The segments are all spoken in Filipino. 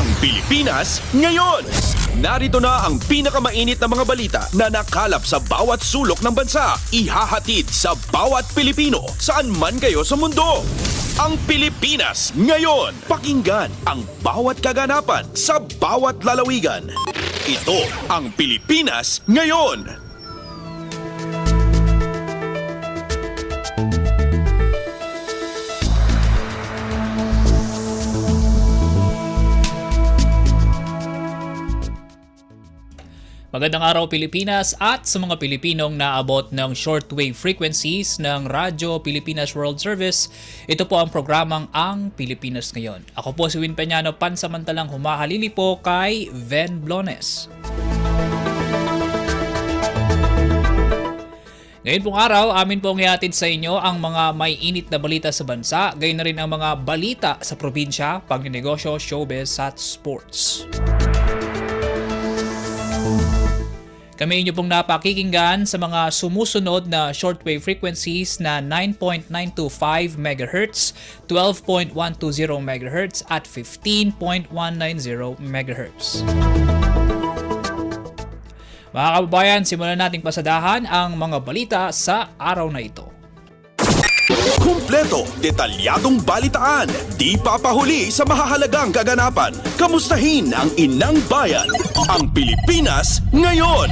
Ang Pilipinas ngayon. Narito na ang pinakamainit na mga balita na nakalap sa bawat sulok ng bansa. Ihahatid sa bawat Pilipino saan man kayo sa mundo. Ang Pilipinas ngayon. Pakinggan ang bawat kaganapan sa bawat lalawigan. Ito ang Pilipinas ngayon. Magandang araw Pilipinas at sa mga Pilipinong naabot ng shortwave frequencies ng Radyo Pilipinas World Service. Ito po ang programang Ang Pilipinas Ngayon. Ako po si Win Peñano, pansamantalang humahalili po kay Ven Blones. Ngayon pong araw, amin pong ihatid sa inyo ang mga may init na balita sa bansa, gayon na rin ang mga balita sa probinsya, pagnenegosyo, showbiz at sports. Kami inyo pong napakikinggan sa mga sumusunod na shortwave frequencies na 9.925 MHz, 12.120 MHz at 15.190 MHz. Mga kababayan, simulan nating pasadahan ang mga balita sa araw na ito. Kumpleto, detalyadong balitaan, di papahuli sa mahahalagang kaganapan. Kamustahin ang inang bayan, ang Pilipinas ngayon.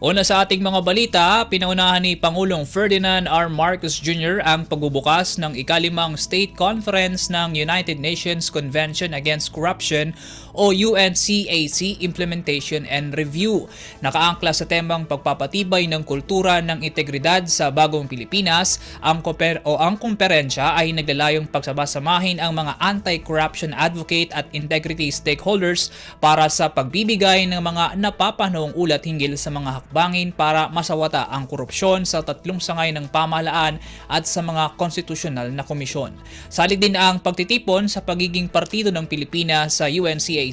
Una sa ating mga balita, pinaunahan ni Pangulong Ferdinand R. Marcos Jr. ang pagbubukas ng ikalimang State Conference ng United Nations Convention Against Corruption o UNCAC Implementation and Review. Nakaangkla sa temang pagpapatibay ng kultura ng integridad sa bagong Pilipinas, ang komperensya ay naglalayong pagsabasamahin ang mga anti-corruption advocate at integrity stakeholders para sa pagbibigay ng mga napapanahong ulat hinggil sa mga hakbangin para masawata ang korupsyon sa tatlong sangay ng pamahalaan at sa mga konstitusyonal na komisyon. Salig din ang pagtitipon sa pagiging partido ng Pilipinas sa UNCAC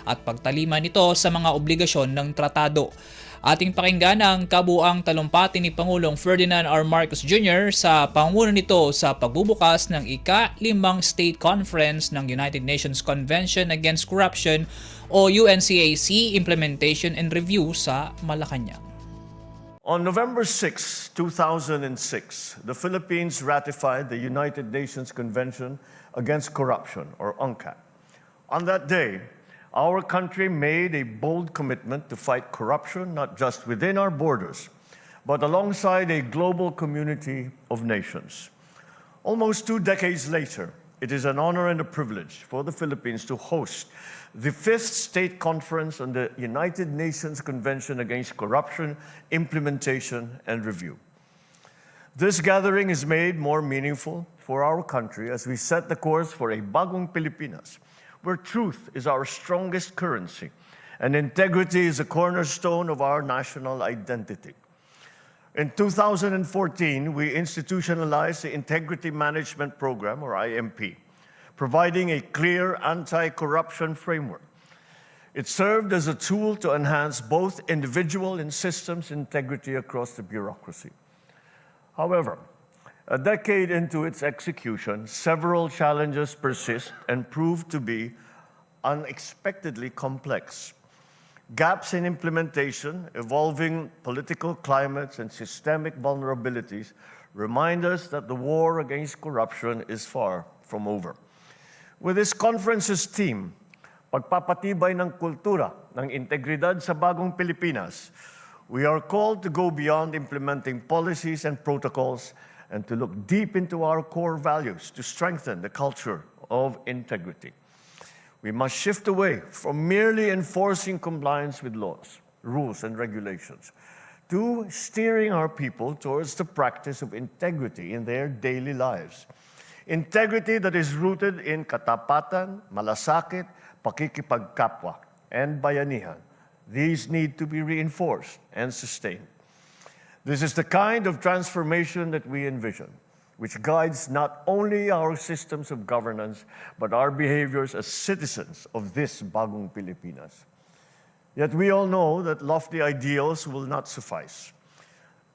at pagtalima nito sa mga obligasyon ng tratado. Ating pakinggan ang kabuang talumpati ni Pangulong Ferdinand R. Marcos Jr. sa pangunguna nito sa pagbubukas ng ika-5 State Conference ng United Nations Convention Against Corruption o UNCAC Implementation and Review sa Malacanang. On November 6, 2006, the Philippines ratified the United Nations Convention Against Corruption, or UNCAC. On that day, our country made a bold commitment to fight corruption not just within our borders, but alongside a global community of nations. Almost 2 decades later, it is an honor and a privilege for the Philippines to host the 5th State Conference on the United Nations Convention Against Corruption, Implementation and Review. This gathering is made more meaningful for our country as we set the course for a bagong Pilipinas, where truth is our strongest currency and integrity is a cornerstone of our national identity. In 2014, we institutionalized the Integrity Management Program, or IMP, providing a clear anti-corruption framework. It served as a tool to enhance both individual and systems integrity across the bureaucracy. However, a decade into its execution, several challenges persist and prove to be unexpectedly complex. Gaps in implementation, evolving political climates, and systemic vulnerabilities remind us that the war against corruption is far from over. With this conference's theme, Pagpapatibay ng Kultura ng Integridad sa Bagong Pilipinas, we are called to go beyond implementing policies and protocols and to look deep into our core values to strengthen the culture of integrity. We must shift away from merely enforcing compliance with laws, rules, and regulations to steering our people towards the practice of integrity in their daily lives. Integrity that is rooted in katapatan, malasakit, pakikipagkapwa, and bayanihan. These need to be reinforced and sustained. This is the kind of transformation that we envision, which guides not only our systems of governance, but our behaviors as citizens of this bagong Pilipinas. Yet we all know that lofty ideals will not suffice.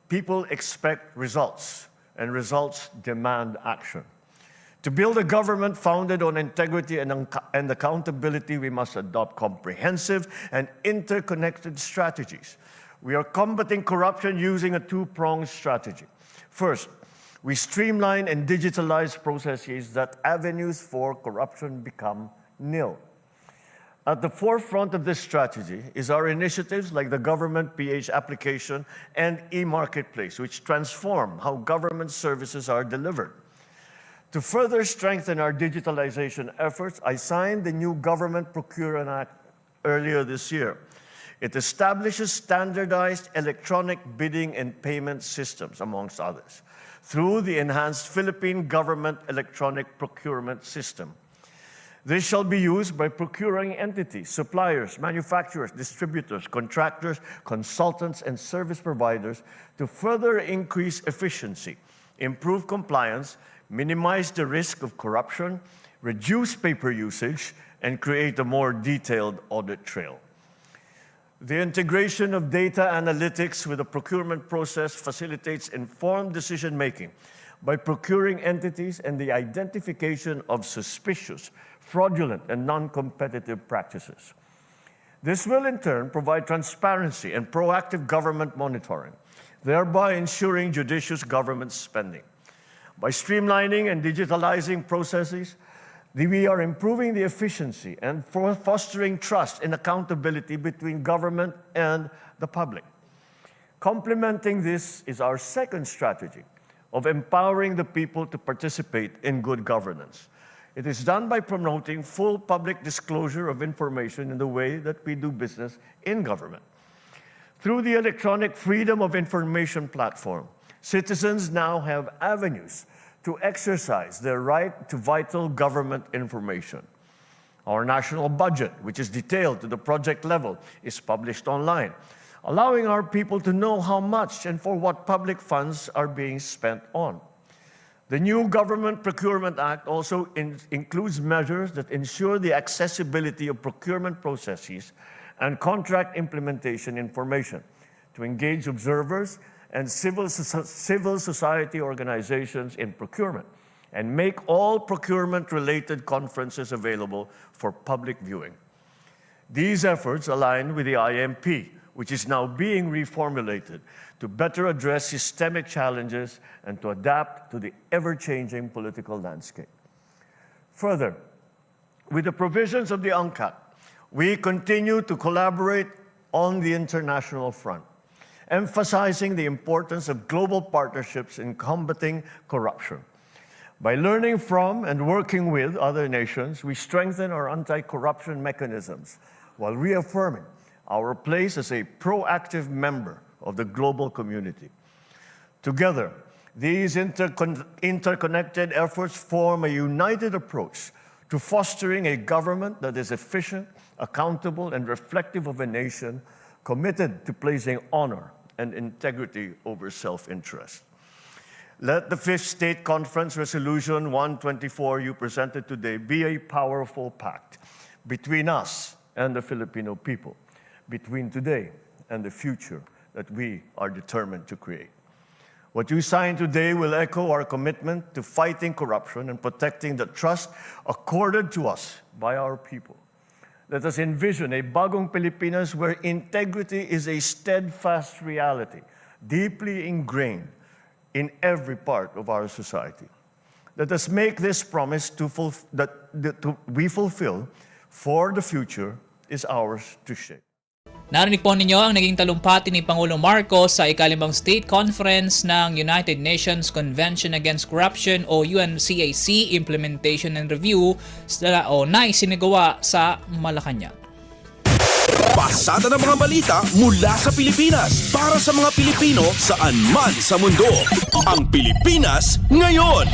People expect results. and results demand action. To build a government founded on integrity and accountability, we must adopt comprehensive and interconnected strategies. We are combating corruption using a two-pronged strategy. First, we streamline and digitalize processes that avenues for corruption become nil. At the forefront of this strategy is our initiatives like the Government PH application and e-marketplace, which transform how government services are delivered. To further strengthen our digitalization efforts, I signed the new Government Procurement Act earlier this year. It establishes standardized electronic bidding and payment systems, amongst others, through the enhanced Philippine Government Electronic Procurement System. This shall be used by procuring entities, suppliers, manufacturers, distributors, contractors, consultants, and service providers to further increase efficiency, improve compliance, minimize the risk of corruption, reduce paper usage, and create a more detailed audit trail. The integration of data analytics with the procurement process facilitates informed decision-making by procuring entities and the identification of suspicious, fraudulent, and non-competitive practices. This will in turn provide transparency and proactive government monitoring, thereby ensuring judicious government spending. By streamlining and digitalizing processes, we are improving the efficiency and fostering trust and accountability between government and the public. Complementing this is our second strategy of empowering the people to participate in good governance. It is done by promoting full public disclosure of information in the way that we do business in government. Through the Electronic Freedom of Information platform, citizens now have avenues to exercise their right to vital government information. Our national budget, which is detailed to the project level, is published online, allowing our people to know how much and for what public funds are being spent on. The new Government Procurement Act also includes measures that ensure the accessibility of procurement processes and contract implementation information to engage observers and civil society organizations in procurement and make all procurement-related conferences available for public viewing. These efforts align with the IMP, which is now being reformulated to better address systemic challenges and to adapt to the ever-changing political landscape. Further, with the provisions of the UNCAC, we continue to collaborate on the international front, emphasizing the importance of global partnerships in combating corruption. By learning from and working with other nations, we strengthen our anti-corruption mechanisms while reaffirming our place as a proactive member of the global community. Together, these interconnected efforts form a united approach to fostering a government that is efficient, accountable, and reflective of a nation committed to placing honor and integrity over self-interest. Let the Fifth State Conference Resolution 124 you presented today be a powerful pact between us and the Filipino people, between today and the future that we are determined to create. What you sign today will echo our commitment to fighting corruption and protecting the trust accorded to us by our people. Let us envision a bagong Pilipinas where integrity is a steadfast reality, deeply ingrained in every part of our society. Let us make this promise we fulfill, for the future is ours to shape. Narinig po ninyo ang naging talumpati ni Pangulong Marcos sa ikalimang State Conference ng United Nations Convention Against Corruption o UNCAC Implementation and Review na isinagawa sa Malacanang. Pasada ng mga balita mula sa Pilipinas para sa mga Pilipino saan man sa mundo. Ang Pilipinas ngayon.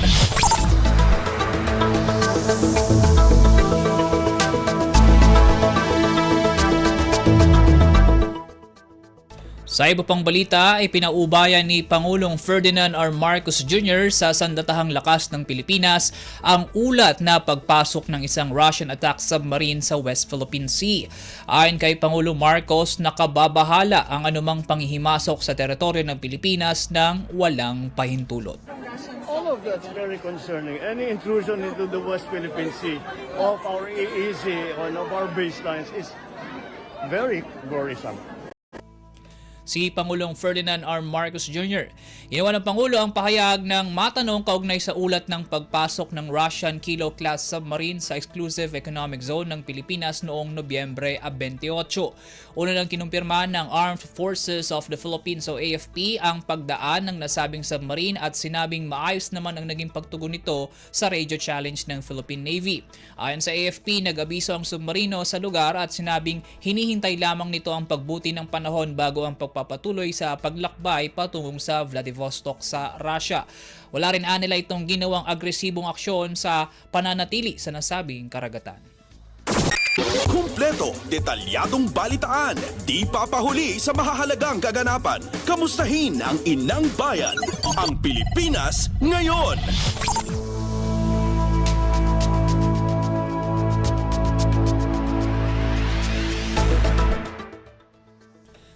Sa iba pang balita, ipinaubayan ni Pangulong Ferdinand R. Marcos Jr. sa sandatahang lakas ng Pilipinas ang ulat na pagpasok ng isang Russian attack submarine sa West Philippine Sea. Ayon kay Pangulong Marcos, nakababahala ang anumang panghihimasok sa teritoryo ng Pilipinas ng walang pahintulot. All of that's very concerning. Any intrusion into the West Philippine Sea of our EEZ or of our baselines is very worrisome. Si Pangulong Ferdinand R. Marcos Jr. Ginawa ng Pangulo ang pahayag ng matanong kaugnay sa ulat ng pagpasok ng Russian Kilo-class submarine sa Exclusive Economic Zone ng Pilipinas noong Nobyembre 28. Una nang kinumpirma ng Armed Forces of the Philippines o AFP ang pagdaan ng nasabing submarine at sinabing maayos naman ang naging pagtugon nito sa radio challenge ng Philippine Navy. Ayon sa AFP, nag-abiso ang submarino sa lugar at sinabing hinihintay lamang nito ang pagbuti ng panahon bago ang pagpapatuloy sa paglakbay patungong sa Vladivostok sa Russia. Wala rin anila itong ginawang agresibong aksyon sa pananatili sa nasabing karagatan. Kumpleto, detalyadong balitaan, di papahuli sa mahahalagang kaganapan. Kamustahin ang inang bayan, ang Pilipinas ngayon.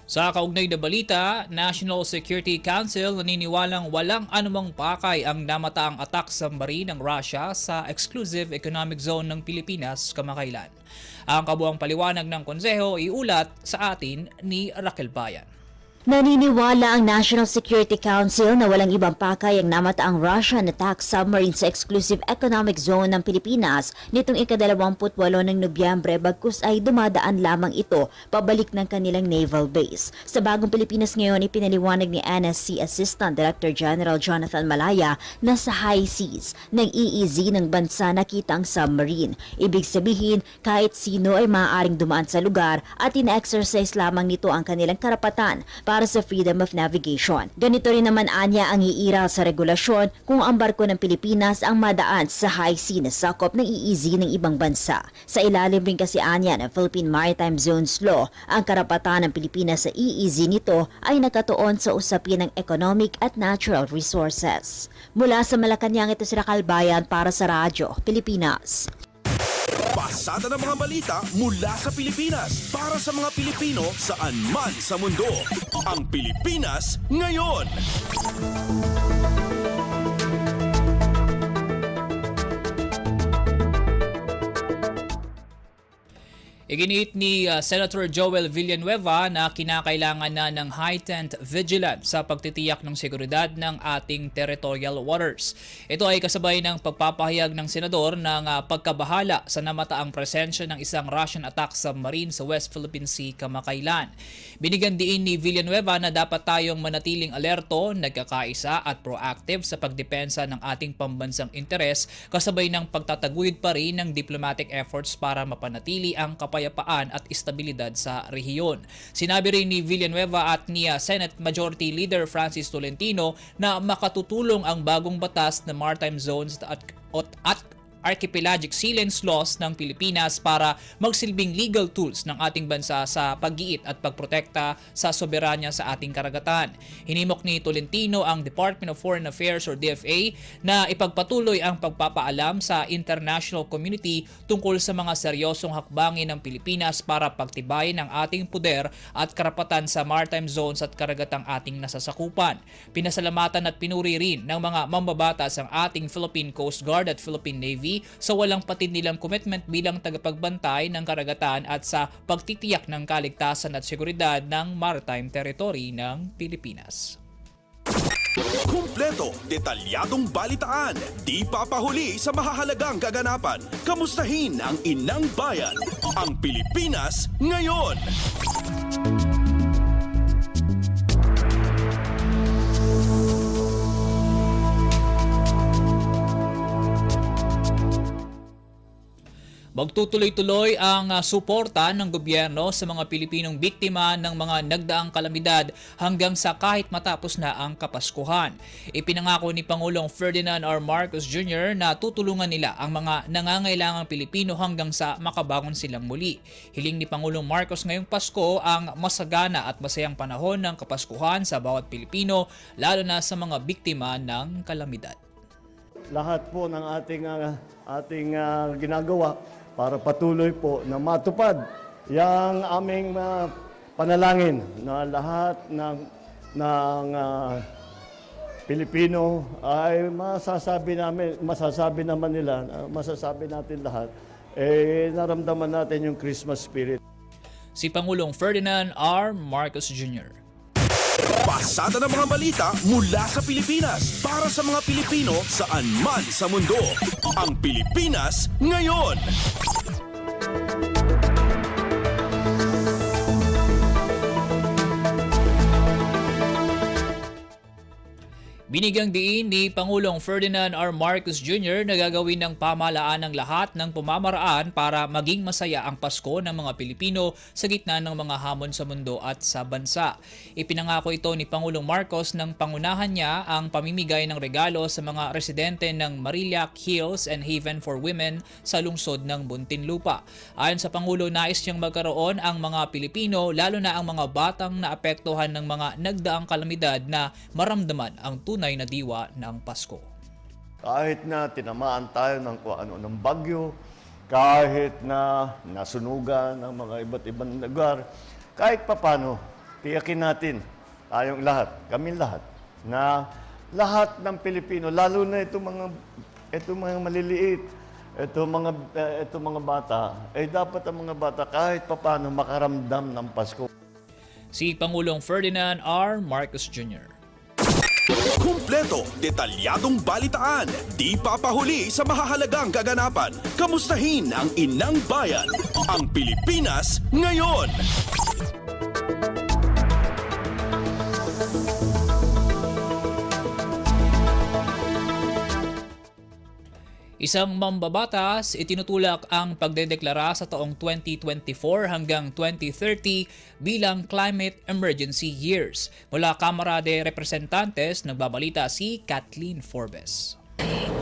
Sa kaugnay na balita, National Security Council naniniwalang walang anumang pakay ang namataang attack submarine ng Russia sa Exclusive Economic Zone ng Pilipinas kamakailan. Ang kabuang paliwanag ng konseho iulat sa atin ni Raquel Bayan. Naniniwala ang National Security Council na walang ibang pakay ang namataang Russian attack submarine sa Exclusive Economic Zone ng Pilipinas nitong ika-28 ng Nobyembre bagkus ay dumadaan lamang ito pabalik ng kanilang naval base. Sa Bagong Pilipinas ngayon, ipinaliwanag ni NSC Assistant Director General Jonathan Malaya na sa high seas ng EEZ ng bansa nakita ang submarine. Ibig sabihin, kahit sino ay maaaring dumaan sa lugar at ina-exercise lamang nito ang kanilang karapatan para sa freedom of navigation. Ganito rin naman anya ang iiral sa regulasyon kung ang barko ng Pilipinas ang madaan sa high sea na sakop ng EEZ ng ibang bansa. Sa ilalim rin kasi anya ng Philippine Maritime Zones Law, ang karapatan ng Pilipinas sa EEZ nito ay nakatuon sa usapin ng economic at natural resources. Mula sa Malacanang, ito si Raquel Bayan para sa Radyo Pilipinas. Pasada ng mga balita mula sa Pilipinas para sa mga Pilipino saan man sa mundo. Ang Pilipinas ngayon. Iginiit ni Senator Joel Villanueva na kinakailangan na ng heightened vigilance sa pagtitiyak ng seguridad ng ating territorial waters. Ito ay kasabay ng pagpapahayag ng senador ng pagkabahala sa namataang presensya ng isang Russian attack submarine sa West Philippine Sea kamakailan. Binigyan diin ni Villanueva na dapat tayong manatiling alerto, nagkakaisa at proactive sa pagdepensa ng ating pambansang interes kasabay ng pagtataguyod pa rin ng diplomatic efforts para mapanatili ang kapayapaan at estabilidad sa rehiyon. Sinabi rin ni Villanueva at ni Senate Majority Leader Francis Tolentino na makatutulong ang bagong batas na Maritime Zones at Archipelagic Sea Lanes Laws ng Pilipinas para magsilbing legal tools ng ating bansa sa pag-iit at pagprotekta sa soberanya sa ating karagatan. Hinimok ni Tolentino ang Department of Foreign Affairs or DFA na ipagpatuloy ang pagpapaalam sa international community tungkol sa mga seryosong hakbangin ng Pilipinas para pagtibayin ang ating puder at karapatan sa maritime zones at karagatang ating nasasakupan. Pinasalamatan at pinuri rin ng mga mambabatas ang ating Philippine Coast Guard at Philippine Navy sa walang patid nilang commitment bilang tagapagbantay ng karagatan at sa pagtitiyak ng kaligtasan at seguridad ng maritime territory ng Pilipinas. Kumpleto, detalyadong balitaan, di papahuli sa mahahalagang kaganapan. Kamustahin ang inang bayan, ang Pilipinas ngayon. Magtutuloy-tuloy ang suporta ng gobyerno sa mga Pilipinong biktima ng mga nagdaang kalamidad hanggang sa kahit matapos na ang Kapaskuhan. Ipinangako ni Pangulong Ferdinand R. Marcos Jr. na tutulungan nila ang mga nangangailangang Pilipino hanggang sa makabangon silang muli. Hiling ni Pangulong Marcos ngayong Pasko ang masagana at masayang panahon ng Kapaskuhan sa bawat Pilipino, lalo na sa mga biktima ng kalamidad. Lahat po ng ating ginagawa para patuloy po na matupad yung aming panalangin na lahat ng Pilipino ay masasabi natin lahat, naramdaman natin yung Christmas spirit. Si Pangulong Ferdinand R. Marcos Jr. Pasada ng mga balita mula sa Pilipinas para sa mga Pilipino saan man sa mundo. Ang Pilipinas ngayon. Binigyang diin ni Pangulong Ferdinand R. Marcos Jr. na gagawin ng pamahalaan ng lahat ng pamamaraan para maging masaya ang Pasko ng mga Pilipino sa gitna ng mga hamon sa mundo at sa bansa. Ipinangako ito ni Pangulong Marcos nang pangunahan niya ang pamimigay ng regalo sa mga residente ng Marillac Hills and Haven for Women sa lungsod ng Muntinlupa. Ayon sa Pangulo, nais niyang magkaroon ang mga Pilipino, lalo na ang mga batang naapektuhan ng mga nagdaang kalamidad, na maramdaman ang tunay na diwa ng Pasko. Kahit na tinamaan tayo ng bagyo, kahit na nasunugan ng mga iba't ibang lugar, kahit papano, tiyakin natin, tayong lahat, kami lahat, na lahat ng Pilipino, lalo na itong mga maliliit, itong mga bata, dapat ang mga bata kahit papano makaramdam ng Pasko. Si Pangulong Ferdinand R. Marcos Jr. Kumpleto, detalyadong balitaan, di papahuli sa mahahalagang kaganapan. Kamustahin ang inang bayan, ang Pilipinas ngayon. Isang mambabatas, itinutulak ang pagdedeklara sa taong 2024 hanggang 2030 bilang Climate Emergency Years. Mula Kamara de Representantes, nagbabalita si Kathleen Forbes.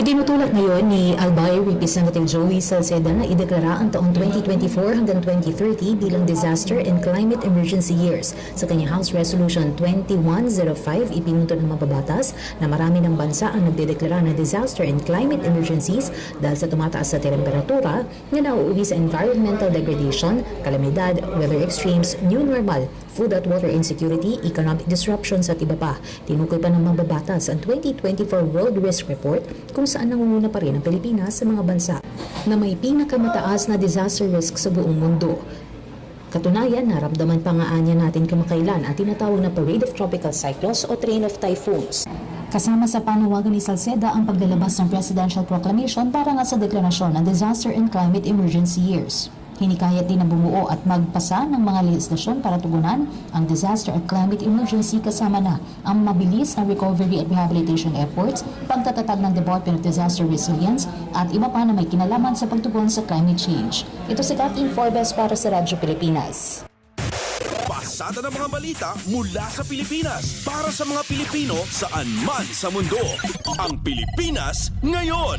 Itinutulak ngayon ni Albay Representative Joey Salceda na ideklara ang taong 2024 hanggang 2030 bilang Disaster and Climate Emergency Years. Sa kanyang House Resolution 2105, ipinunto ng mababatas na marami ng bansa ang nagdedeklara ng disaster and climate emergencies dahil sa tumataas sa temperatura na nauuwi sa environmental degradation, kalamidad, weather extremes, new normal, food at water insecurity, economic disruptions at iba pa. Tinukoy pa ng mababatas ang 2024 World Risk Report kung saan nangunguna pa rin ang Pilipinas sa mga bansa na may pinakamataas na disaster risk sa buong mundo. Katunayan, naramdaman pa nga anya natin kamakailan ang tinatawag na Parade of Tropical Cyclones o Train of Typhoons. Kasama sa panawagan ni Salceda ang paglalabas ng Presidential Proclamation para nga sa deklarasyon ng Disaster and Climate Emergency Years. Hinikayat din na bumuo at magpasa ng mga legislasyon para tugunan ang disaster at climate emergency, kasama na ang mabilis na recovery at rehabilitation efforts, pagtatatag ng Department of Disaster Resilience at iba pa na may kinalaman sa pagtugon sa climate change. Ito si Kathleen Forbes para sa Radyo Pilipinas. Pasada ng mga balita mula sa Pilipinas para sa mga Pilipino saan man sa mundo. Ang Pilipinas ngayon.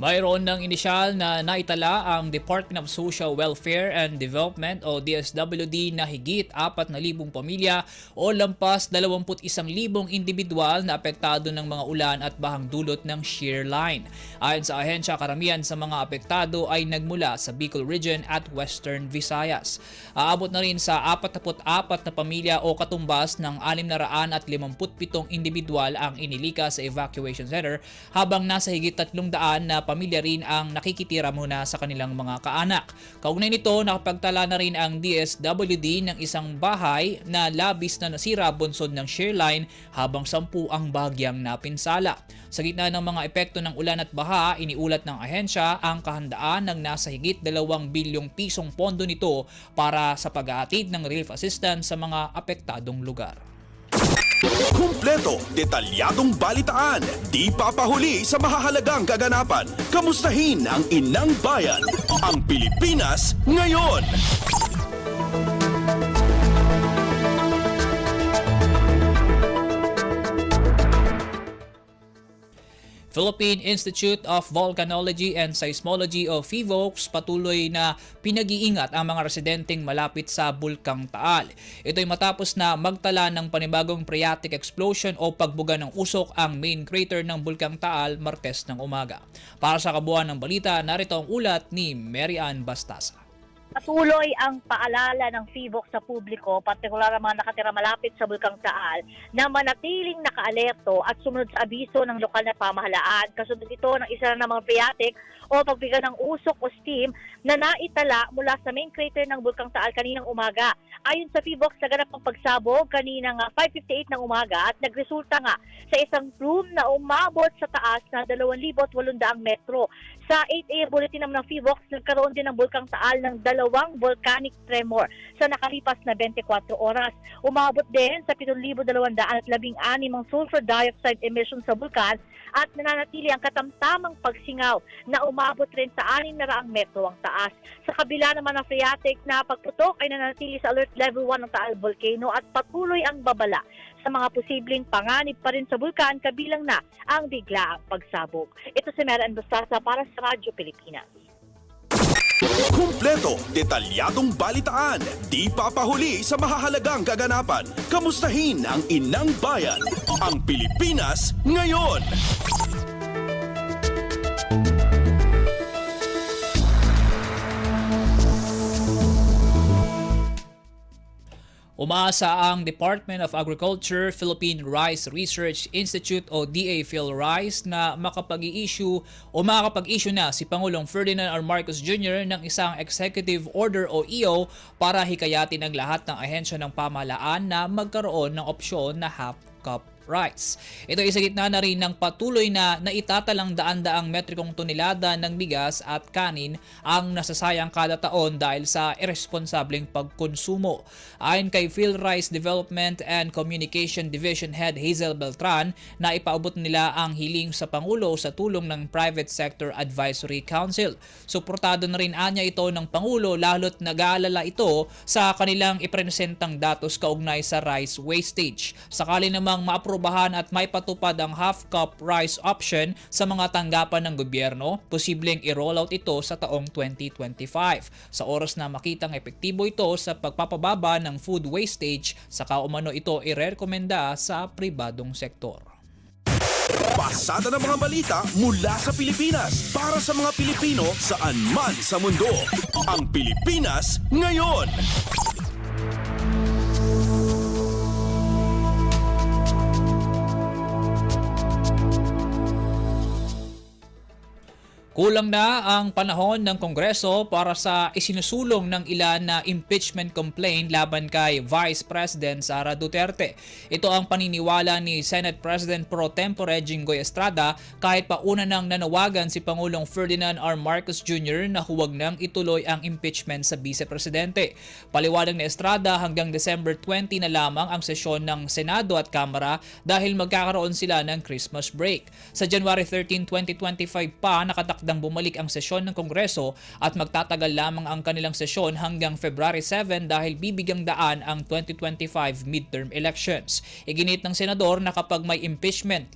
Mayroon ng inisyal na naitala ang Department of Social Welfare and Development o DSWD na higit 4,000 pamilya o lampas 21,000 individual na apektado ng mga ulan at bahang dulot ng shear line. Ayon sa ahensya, karamihan sa mga apektado ay nagmula sa Bicol Region at Western Visayas. Aabot na rin sa 44 na pamilya o katumbas ng 657 individual ang inilika sa evacuation center, habang nasa higit 300 na pamilya rin ang nakikitira muna sa kanilang mga kaanak. Kaugnay nito, nakapagtala na rin ang DSWD ng isang bahay na labis na nasira bunsod ng shear line habang 10 ang bahagyang napinsala. Sa gitna ng mga epekto ng ulan at baha, iniulat ng ahensya ang kahandaan ng nasa higit 2 bilyong pisong pondo nito para sa pag-aatid ng relief assistance sa mga apektadong lugar. Kumpleto, detalyadong balitaan, di papahuli sa mahahalagang kaganapan. Kamustahin ang inang bayan, ang Pilipinas ngayon. Philippine Institute of Volcanology and Seismology o PHIVOLCS patuloy na pinag-iingat ang mga residenteng malapit sa Bulkang Taal. Ito'y matapos na magtala ng panibagong phreatic explosion o pagbuga ng usok ang main crater ng Bulkang Taal Martes ng umaga. Para sa kabuuan ng balita, narito ang ulat ni Mary Ann Bastasa. Patuloy ang paalala ng PHIVOLCS sa publiko, partikular ang mga nakatira malapit sa Bulkang Taal, na manatiling nakaalerto at sumunod sa abiso ng lokal na pamahalaan. Kasunod ito ng isa ng mga phreatic o pagbiga ng usok o steam na naitala mula sa main crater ng Bulkang Taal kaninang umaga. Ayon sa PHIVOLCS, naganap ang pagsabog kaninang 5:58 ng umaga at nagresulta nga sa isang plume na umabot sa taas na 2,800 metro. Sa 8 AM bulletin naman ng PHIVOLCS, nagkaroon din ng Bulkang Taal ng 2 volcanic tremor sa nakalipas na 24 oras. Umabot din sa 7,216 ang sulfur dioxide emission sa bulkan at nananatili ang katamtamang pagsingaw na umabot rin sa 600 metro ang taas. Sa kabila naman ng phreatic na pagputok ay nananatili sa alert level 1 ng Taal Volcano at patuloy ang babala sa mga posibleng panganib pa rin sa bulkan kabilang na ang biglaang pagsabog. Ito si Mary Ann Bastasa para sa Radyo Pilipinas. Kumpleto, detalyadong balitaan, di papahuli sa mahahalagang kaganapan. Kamustahin ang inang bayan, ang Pilipinas ngayon. Umaasa ang Department of Agriculture, Philippine Rice Research Institute o DA-PhilRice na makapag-issue na si Pangulong Ferdinand R. Marcos Jr. ng isang Executive Order o EO para hikayatin ang lahat ng ahensya ng pamahalaan na magkaroon ng opsyon na half-cup rice. Ito ay sa gitna na rin ng patuloy na naitatalang daan-daang metrikong tonelada ng bigas at kanin ang nasasayang kada taon dahil sa irresponsableng pagkonsumo. Ayon kay PhilRice Development and Communication Division Head Hazel Beltran, na ipaabot nila ang hiling sa Pangulo sa tulong ng Private Sector Advisory Council. Suportado na rin anya ito ng Pangulo lalo't nag-aalala ito sa kanilang ipresentang datos kaugnay sa rice wastage. Sakali namang maaprobahan at may patupad ang half-cup rice option sa mga tanggapan ng gobyerno, posibleng i-rollout ito sa taong 2025. Sa oras na makitang epektibo ito sa pagpapababa ng food wastage, saka umano ito irekomenda sa pribadong sektor. Pasada ng mga balita mula sa Pilipinas para sa mga Pilipino saan man sa mundo. Ang Pilipinas ngayon. Kulang na ang panahon ng Kongreso para sa isinusulong ng ilan na impeachment complaint laban kay Vice President Sara Duterte. Ito ang paniniwala ni Senate President Pro Tempore Jinggoy Estrada kahit pa una nang nanawagan si Pangulong Ferdinand R. Marcos Jr. na huwag nang ituloy ang impeachment sa Vice Presidente. Paliwanag ni Estrada, hanggang December 20 na lamang ang sesyon ng Senado at Kamara dahil magkakaroon sila ng Christmas break. Sa January 13, 2025 pa nakatakdang bumalik ang sesyon ng Kongreso at magtatagal lamang ang kanilang sesyon hanggang February 7 dahil bibigyang daan ang 2025 midterm elections. Iginit ng senador na kapag may impeachment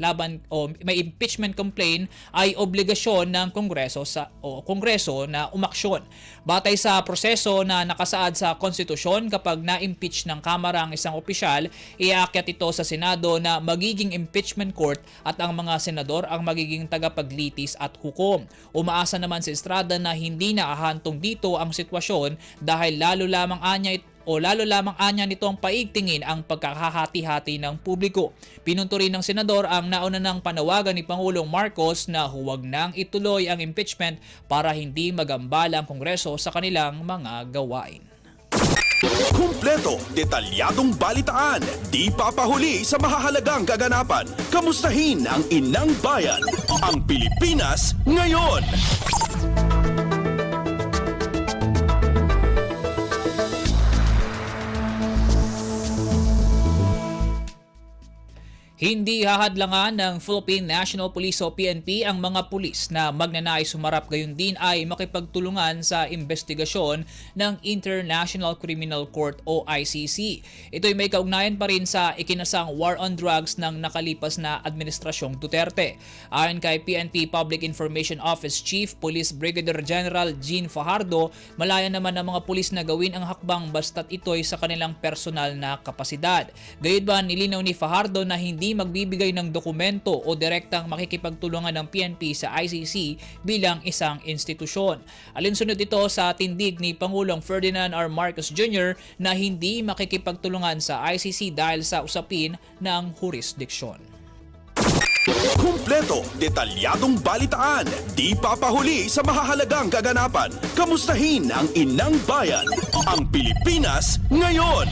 complaint ay obligasyon ng Kongreso na umaksyon. Batay sa proseso na nakasaad sa konstitusyon, kapag na-impeach ng Kamara ang isang opisyal, iaakyat ito sa Senado na magiging impeachment court at ang mga senador ang magiging tagapaglitis at hukom. Umaasa naman si Estrada na hindi naahantong dito ang sitwasyon dahil lalo lamang anya o lalo lamang anya nitong paigtingin ang pagkakahati-hati ng publiko. Pinunto rin ng senador ang nauna ng panawagan ni Pangulong Marcos na huwag nang ituloy ang impeachment para hindi magambala ang Kongreso sa kanilang mga gawain. Kumpleto, detalyadong balitaan, di papahuli sa mahahalagang kaganapan. Kamustahin ang inang bayan, ang Pilipinas ngayon. Hindi hahadlangan ng Philippine National Police o PNP ang mga pulis na magnanais sumarap, gayon din ay makipagtulungan sa investigasyon ng International Criminal Court o ICC. Ito'y may kaugnayan pa rin sa ikinasang war on drugs ng nakalipas na Administrasyong Duterte. Ayon kay PNP Public Information Office Chief Police Brigadier General Jean Fajardo, malaya naman ng mga pulis na gawin ang hakbang basta't ito'y sa kanilang personal na kapasidad. Gayunman, nilinaw ni Fajardo na hindi magbibigay ng dokumento o direktang makikipagtulungan ng PNP sa ICC bilang isang institusyon. Alinsunod ito sa tindig ni Pangulong Ferdinand R. Marcos Jr. na hindi makikipagtulungan sa ICC dahil sa usapin ng jurisdiksyon. Kumpleto, detalyadong balitaan, di papahuli sa mahahalagang kaganapan. Kamustahin ang inang bayan, ang Pilipinas ngayon.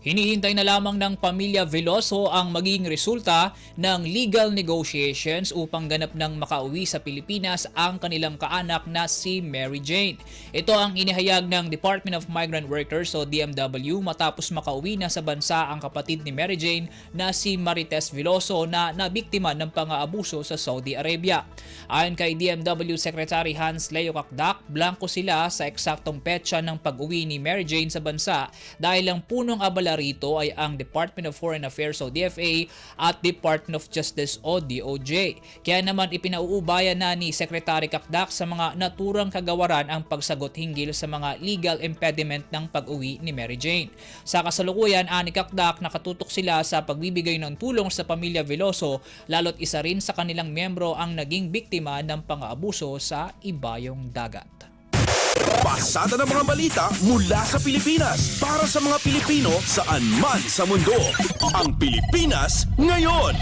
Hinihintay na lamang ng pamilya Veloso ang maging resulta ng legal negotiations upang ganap ng makauwi sa Pilipinas ang kanilang kaanak na si Mary Jane. Ito ang inihayag ng Department of Migrant Workers o DMW matapos makauwi na sa bansa ang kapatid ni Mary Jane na si Marites Veloso na nabiktima ng pang-aabuso sa Saudi Arabia. Ayon kay DMW Secretary Hans Leo Kakdak, blanko sila sa eksaktong petsa ng pag-uwi ni Mary Jane sa bansa dahil ang punong abala rito ay ang Department of Foreign Affairs o DFA at Department of Justice o DOJ. Kaya naman ipinauubayan na ni Secretary Kakdak sa mga naturang kagawaran ang pagsagot hinggil sa mga legal impediment ng pag-uwi ni Mary Jane. Sa kasalukuyan, ani Kakdak, nakatutok sila sa pagbibigay ng tulong sa pamilya Veloso, lalo't isa rin sa kanilang miyembro ang naging biktima ng pang-aabuso sa ibayong dagat. Pasada ng mga balita mula sa Pilipinas para sa mga Pilipino saan man sa mundo. Ang Pilipinas ngayon.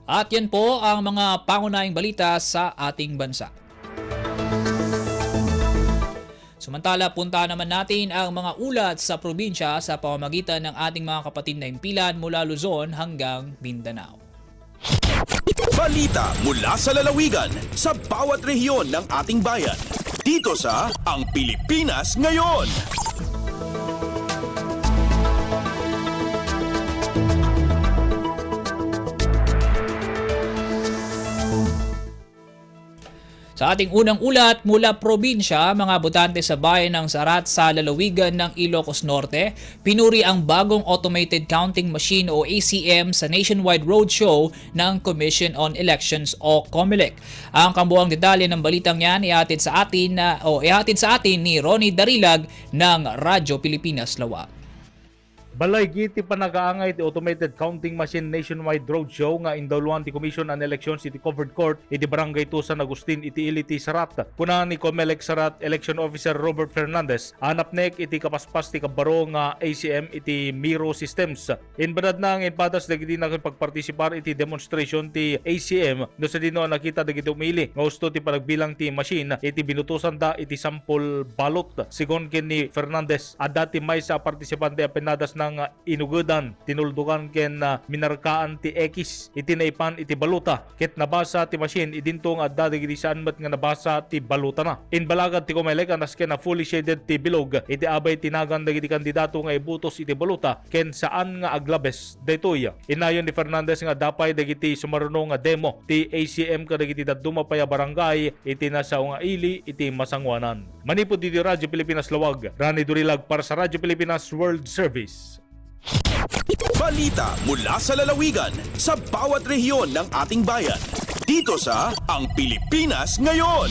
At yan po ang mga pangunahing balita sa ating bansa. Samantala, punta naman natin ang mga ulat sa probinsya sa pamamagitan ng ating mga kapatid na impilan mula Luzon hanggang Mindanao. Balita mula sa lalawigan sa bawat rehiyon ng ating bayan. Dito sa Ang Pilipinas Ngayon. Sa ating unang ulat mula probinsya, mga botante sa bayan ng Sarat sa lalawigan ng Ilocos Norte, pinuri ang bagong automated counting machine o ACM sa nationwide roadshow ng Commission on Elections o COMELEC. Ang kambuang detalye ng balitang yan ihatid sa atin ni Ronnie Darilag ng Radyo Pilipinas Lawa. Balay giti pa nagaangay ti automated counting machine nationwide roadshow nga indawluan ti Commission on Elections iti Covered Court iti Barangay Tusan Agustin iti Iliti Sarat. Kunahan ni COMELEC Sarat Election Officer Robert Fernandez anap nek iti kapaspas ti kabaro nga ACM iti Miro Systems. Inbanad na ang inpadas dagiti nakipagpartisipar iti demonstration ti ACM no sa dino nakita dagiti umili nga gusto ti panagbilang ti machine iti binutusan da iti sample balot. Sigon ken ni Fernandez adati may sa partisipante apinadas ng inugudan tinuldukan ken minarkaan ti X iti naipan iti baluta ket nabasa ti machine idintong adda dagiti saan met nga nabasa ti baluta na. Inbalagad ti COMELEC anas ken na fully shaded ti bilog iti abay tinagan dagiti kandidato nga ibutos iti baluta ken saan nga aglabes daytoy. Inayon ni Fernandez nga dapay dagiti sumaruno nga demo ti ACM kadagiti dadduma paya barangay iti nasa nga ili iti masangwanan. Manipod diti Radyo Pilipinas Lawag, Rani Durilag para sa Radyo Pilipinas World Service. Balita mula sa lalawigan sa bawat rehiyon ng ating bayan. Dito sa Ang Pilipinas Ngayon.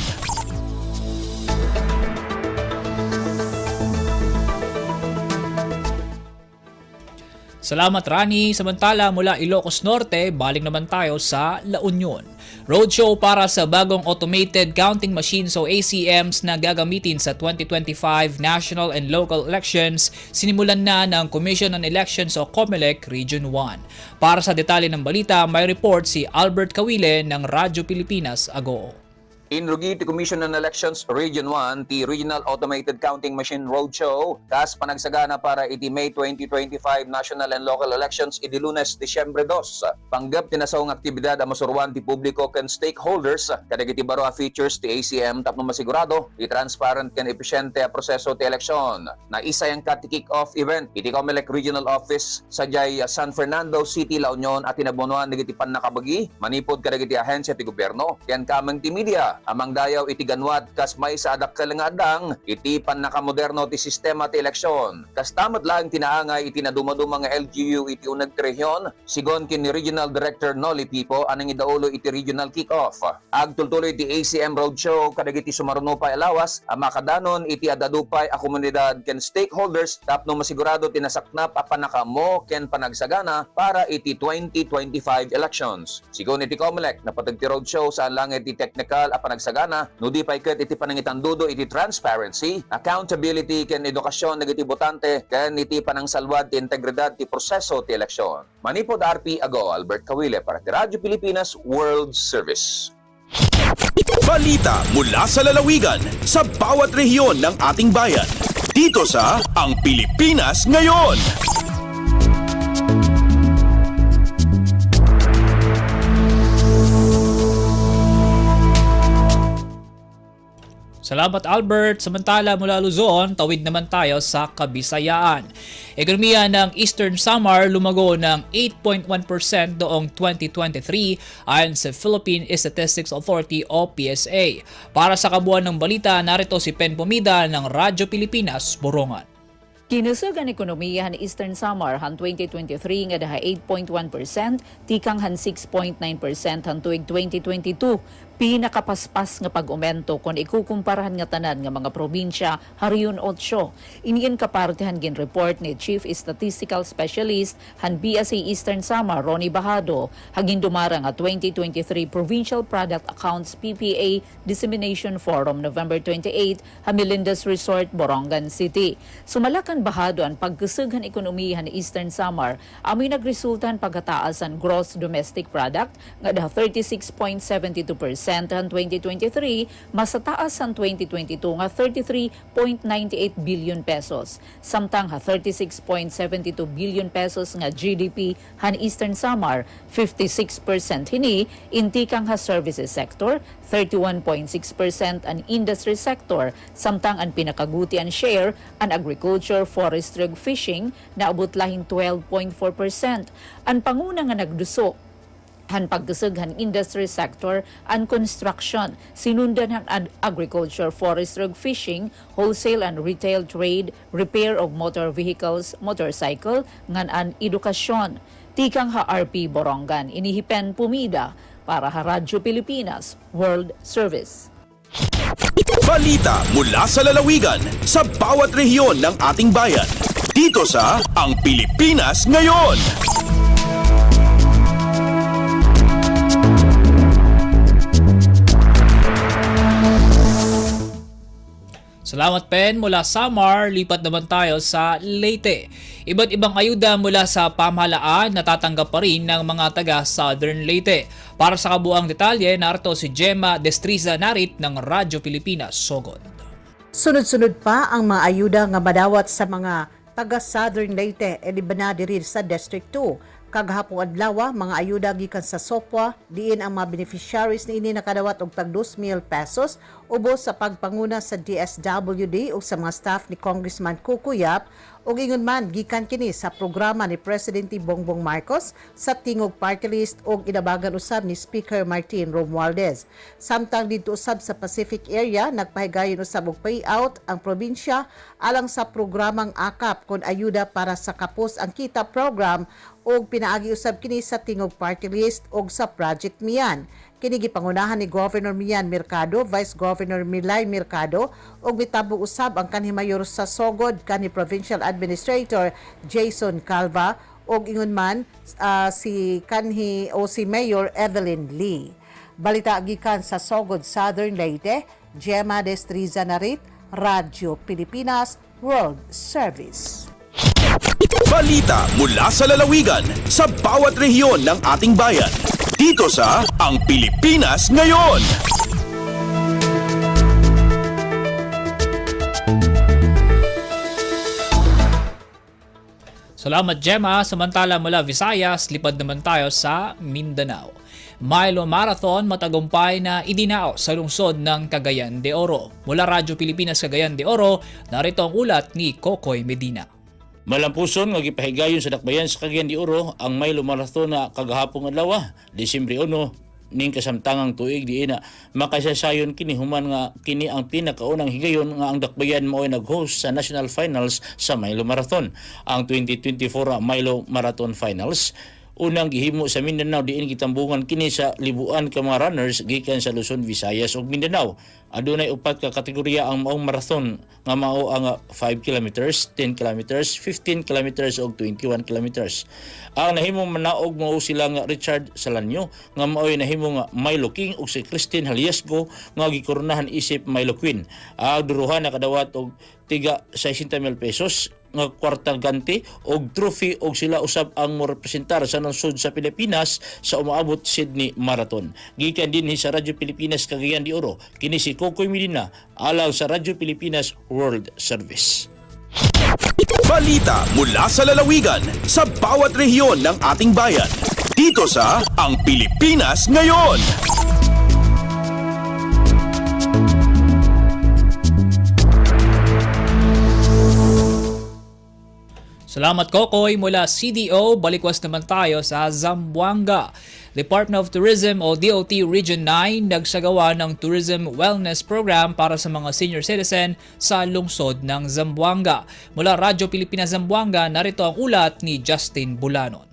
Salamat Rani. Samantala mula Ilocos Norte, balik naman tayo sa La Union. Roadshow para sa bagong automated counting machines o ACMs na gagamitin sa 2025 national and local elections sinimulan na ng Commission on Elections o COMELEC Region 1. Para sa detalye ng balita, may report si Albert Kawile ng Radyo Pilipinas Agoo. Inrugi ti Commission on Elections Region 1 ti Regional Automated Counting Machine Roadshow kas panagsagana para iti May 2025 national and local elections iti Lunes, Disyembre 2. Panggap tinasawang aktibidad ang masurwan ti publiko ken stakeholders kadagiti baro a features ti ACM tapno masigurado ti transparent ken epesyente a proseso ti eleksyon. Naisa yang kat ti kick-off event iti COMELEC Regional Office sa San Fernando City, La Union at tinabunuan dagiti pannakabagi manipod kadagiti ahensya ti gobyerno ken kameng ti media. Amang dayaw iti ganwat kas may sa adak kalangadang iti pannakamoderno ti sistema ti eleksyon. Kas tamat lang tinaangay iti nadumaduma nga LGU iti unag ti rehiyon sigon kin ni Regional Director Noli Pipo anang idaulo iti regional kick-off. Agtultuloy iti ACM Roadshow kadagiti sumarunupay alawas ang makadanon iti adadupay a komunidad ken stakeholders tapno masigurado tinasaknap a panakamo ken panagsagana para iti 2025 elections. Sigon iti COMELEC napatag ti roadshow saan lang iti technical a panagsagana no di pay ket iti panangitandudo iti transparency, accountability ken edukasyon dagiti botante ken iti panangsalwad ti integridad ti proseso ti eleksyon. Manipod RP Agoo, Albert Kawile para ti Radyo Pilipinas World Service. Balita mula sa lalawigan sa bawat rehiyon ng ating bayan. Dito sa Ang Pilipinas Ngayon. Salamat Albert. Samantala mula Luzon, tawid naman tayo sa Kabisayaan. Ekonomiya ng Eastern Samar lumago ng 8.1% noong 2023 ayon sa Philippine Statistics Authority o PSA. Para sa kabuuan ng balita, narito si Pen Pumida ng Radyo Pilipinas, Borongan. Kinusog ang ekonomiya ng Eastern Samar han 2023 nga daha 8.1%, tikang han 6.9% han tuig 2022. Pinakapaspas nga pag-umento kung ikukumparahan nga tanan nga mga probinsya hariyon 8. Iniin kapartihan gin report ni Chief Statistical Specialist han BSA Eastern Samar Ronnie Bahado hagin dumara nga 2023 Provincial Product Accounts PPA Dissemination Forum November 28 ha Melindas Resort, Borongan City. Sumalakan Bahado ang pagkusughan ekonomiya ni Eastern Samar amoy nagresultan pagkataasan gross domestic product nga daha 36.72% ang 2023 mas taas ang 2022 nga 33.98 billion pesos. Samtang ha 36.72 billion pesos nga GDP han Eastern Samar 56% hini intikang ha services sector, 31.6% ang industry sector, samtang ang pinakaguti ang share ang agriculture, forestry ug fishing na abot lahing 12.4%. Ang panguna nga nagduso han pagkusog han industry sector and construction, sinundan han agriculture, forestry ug fishing, wholesale and retail trade, repair of motor vehicles, motorcycle, ngan an edukasyon. Tikang ha RP Borongan, inihipen Pumida para ha Radyo Pilipinas World Service. Balita mula sa lalawigan sa bawat rehiyon ng ating bayan. Dito sa Ang Pilipinas Ngayon. Salamat Pen. Mula Samar, lipat naman tayo sa Leyte. Iba't ibang ayuda mula sa pamahalaan natatanggap pa rin ng mga taga Southern Leyte. Para sa kabuang detalye, narito si Gemma Destriza Narit ng Radyo Pilipinas, Sogod. Sunod-sunod pa ang mga ayuda nga madawat sa mga taga Southern Leyte e libana diri sa District 2. Kaghapong adlaw mga ayuda gikan sa SOPWA diin ang mga beneficiaries ni ini nakadawat og tag 2,000 pesos ubos sa pagpanguna sa DSWD o sa mga staff ni Congressman Kukuyap ug ingon man gikan kini sa programa ni Presidente Bongbong Marcos sa tingog party list ug inabagan usab ni Speaker Martin Romualdez. Samtang dito usab sa Pacific area nagpahigayon usab og payout ang probinsya alang sa programang AKAP kon ayuda para sa kapos ang kita program ug pinaagi usab kini sa tingog party list ug sa Project Mian. Kini gipangunahan ni Governor Mian Mercado, Vice Governor Milay Mercado ug mitabog usab ang kanhi mayor sa Sogod kanhi Provincial Administrator Jason Calva ug ingon man si kanhi o si Mayor Evelyn Lee. Balita gikan sa Sogod Southern Leyte, Gemma Destriza Narit, Radyo Pilipinas World Service. Balita mula sa lalawigan sa bawat rehiyon ng ating bayan. Dito sa Ang Pilipinas Ngayon. Salamat Gemma. Samantala mula Visayas, lipad naman tayo sa Mindanao. Milo Marathon matagumpay na idinao sa lungsod ng Cagayan de Oro. Mula Radyo Pilipinas Cagayan de Oro, narito ang ulat ni Kokoy Medina. Malampuson nga gipahigayon sa dakbayan sa Cagayan de Oro ang Milo Marathon na kagahapong adlaw, Disyembre 1, ning kasamtangang tuig diina makasasayon kini human nga kini ang pinakaunang higayon nga ang dakbayan mao'y nag-host sa National Finals sa Milo Marathon. Ang 2024 Milo Marathon Finals unang gihimo sa Mindanao diin gitambungan kini sa libuan ka mga runners gikan sa Luzon, Visayas ug Mindanao. Adunay upat ka kategorya ang maong marathon nga mao ang 5 kilometers, 10 kilometers, 15 kilometers ug 21 kilometers. Ang nahimong manaog mao sila nga Richard Salanyo nga mao'y nahimong Milo King ug si Christine Haliasco nga gikoronahan isip Milo Queen. Ang duruhan nakadawat og tiga 60,000 pesos nga kwartang ganti og trophy og sila usab ang morepresentar sa nasud sa Pilipinas sa umaabot Sydney Marathon. Gikan dinhi sa Radyo Pilipinas Cagayan de Oro, kini si Kokoy Medina alang sa Radyo Pilipinas World Service. Balita mula sa lalawigan sa bawat rehiyon ng ating bayan. Dito sa Ang Pilipinas Ngayon. Salamat Kokoy. Mula CDO, balikwas naman tayo sa Zamboanga. Department of Tourism o DOT Region 9 nagsagawa ng Tourism Wellness Program para sa mga senior citizen sa lungsod ng Zamboanga. Mula Radyo Pilipinas Zamboanga, narito ang ulat ni Justin Bulanon.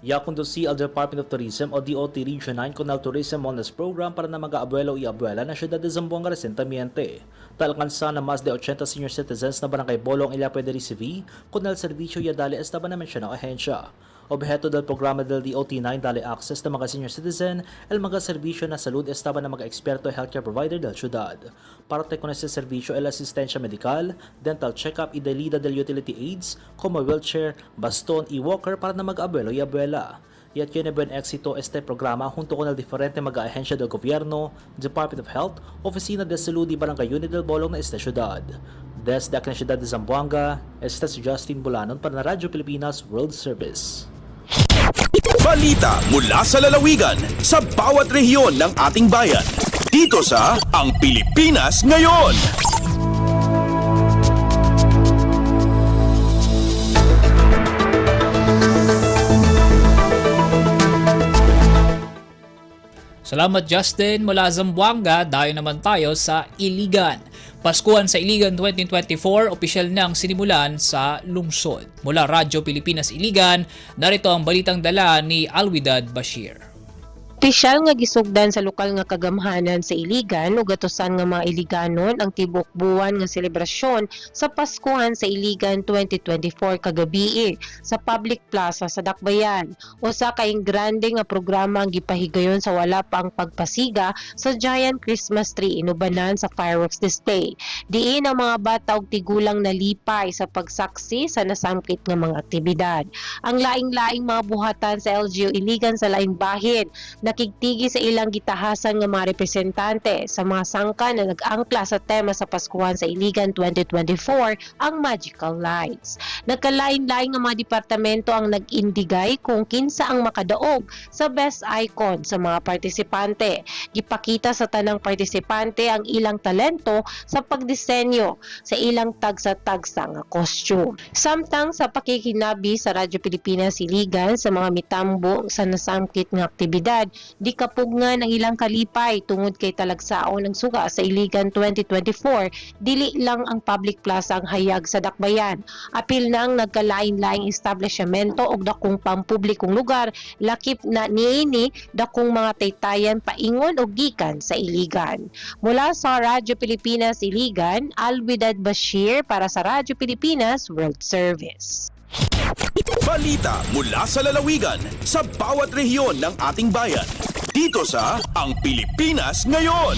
Yakundusi al Department of Tourism o DOT Region 9 con el Tourism Wellness Program para na mga abuelo y abuela na siyudad de Zamboanga Resentamiente. Talkansa na mas de 80 senior citizens na barangay Bolong ila pwede receive con el servicio ya dali esta ba naman siya ng ahensya. Objeto del programa del DOT9 dali access ng mga senior citizen el mga serbisyo na salud estaba ng mga eksperto healthcare provider del syudad. Parte con ese serbisyo el asistensya medikal, dental check-up y delida del utility aids, como wheelchair, baston y walker para na mag-abuelo y abuela. Y tiene buen éxito este programa junto con el diferente mga ahensya del gobierno, Department of Health, Oficina de Salud y Barangay Unit del Bolong na esta syudad. Desde la ciudad de Zamboanga, este si Justin Bulanon para na Radyo Pilipinas World Service. Balita mula sa lalawigan sa bawat rehiyon ng ating bayan. Dito sa Ang Pilipinas Ngayon. Salamat Justin. Mula Zamboanga, dayo naman tayo sa Iligan. Paskuhan sa Iligan 2024, opisyal nang sinimulan sa lungsod. Mula Radyo Pilipinas Iligan, narito ang balitang dala ni Alwidad Bashir. Opisyal nga gisugdan sa lokal nga kagamhanan sa Iligan ug gatusan nga mga Iliganon ang tibok buwan nga selebrasyon sa Paskuhan sa Iligan 2024 kagabi sa Public Plaza sa Dakbayan. Usa kaing grande nga programa ang gipahigayon sa wala pa ang pagpasiga sa giant Christmas tree inubanan sa fireworks display. Diin ang mga bata ug tigulang nalipay sa pagsaksi sa nasangkit nga mga aktibidad. Ang laing-laing mga buhatan sa LGU Iligan sa laing bahin nakigtigi sa ilang gitahasan nga mga representante sa mga sangka na nag-angkla sa tema sa Paskuhan sa Iligan 2024 ang Magical Lights. Nagkalain-lain nga mga departamento ang nag-indigay kung kinsa ang makadaog sa best icon sa mga partisipante. Gipakita sa tanang partisipante ang ilang talento sa pagdisenyo sa ilang tagsa-tagsa nga costume. Samtang sa pakikinabi sa Radyo Pilipinas Iligan sa mga mitambo sa nasangkit nga aktibidad, di kapugngan ang ilang kalipay tungod kay talagsaon ng suga sa Iligan 2024, dili lang ang public plaza ang hayag sa dakbayan. Apil na ang nagkalain-laing establishmento og dakong pampublikong lugar, lakip na niini dakong mga taytayan paingon og gikan sa Iligan. Mula sa Radyo Pilipinas Iligan, Alwidad Bashir para sa Radyo Pilipinas World Service. Balita mula sa lalawigan sa bawat rehiyon ng ating bayan. Dito sa Ang Pilipinas Ngayon.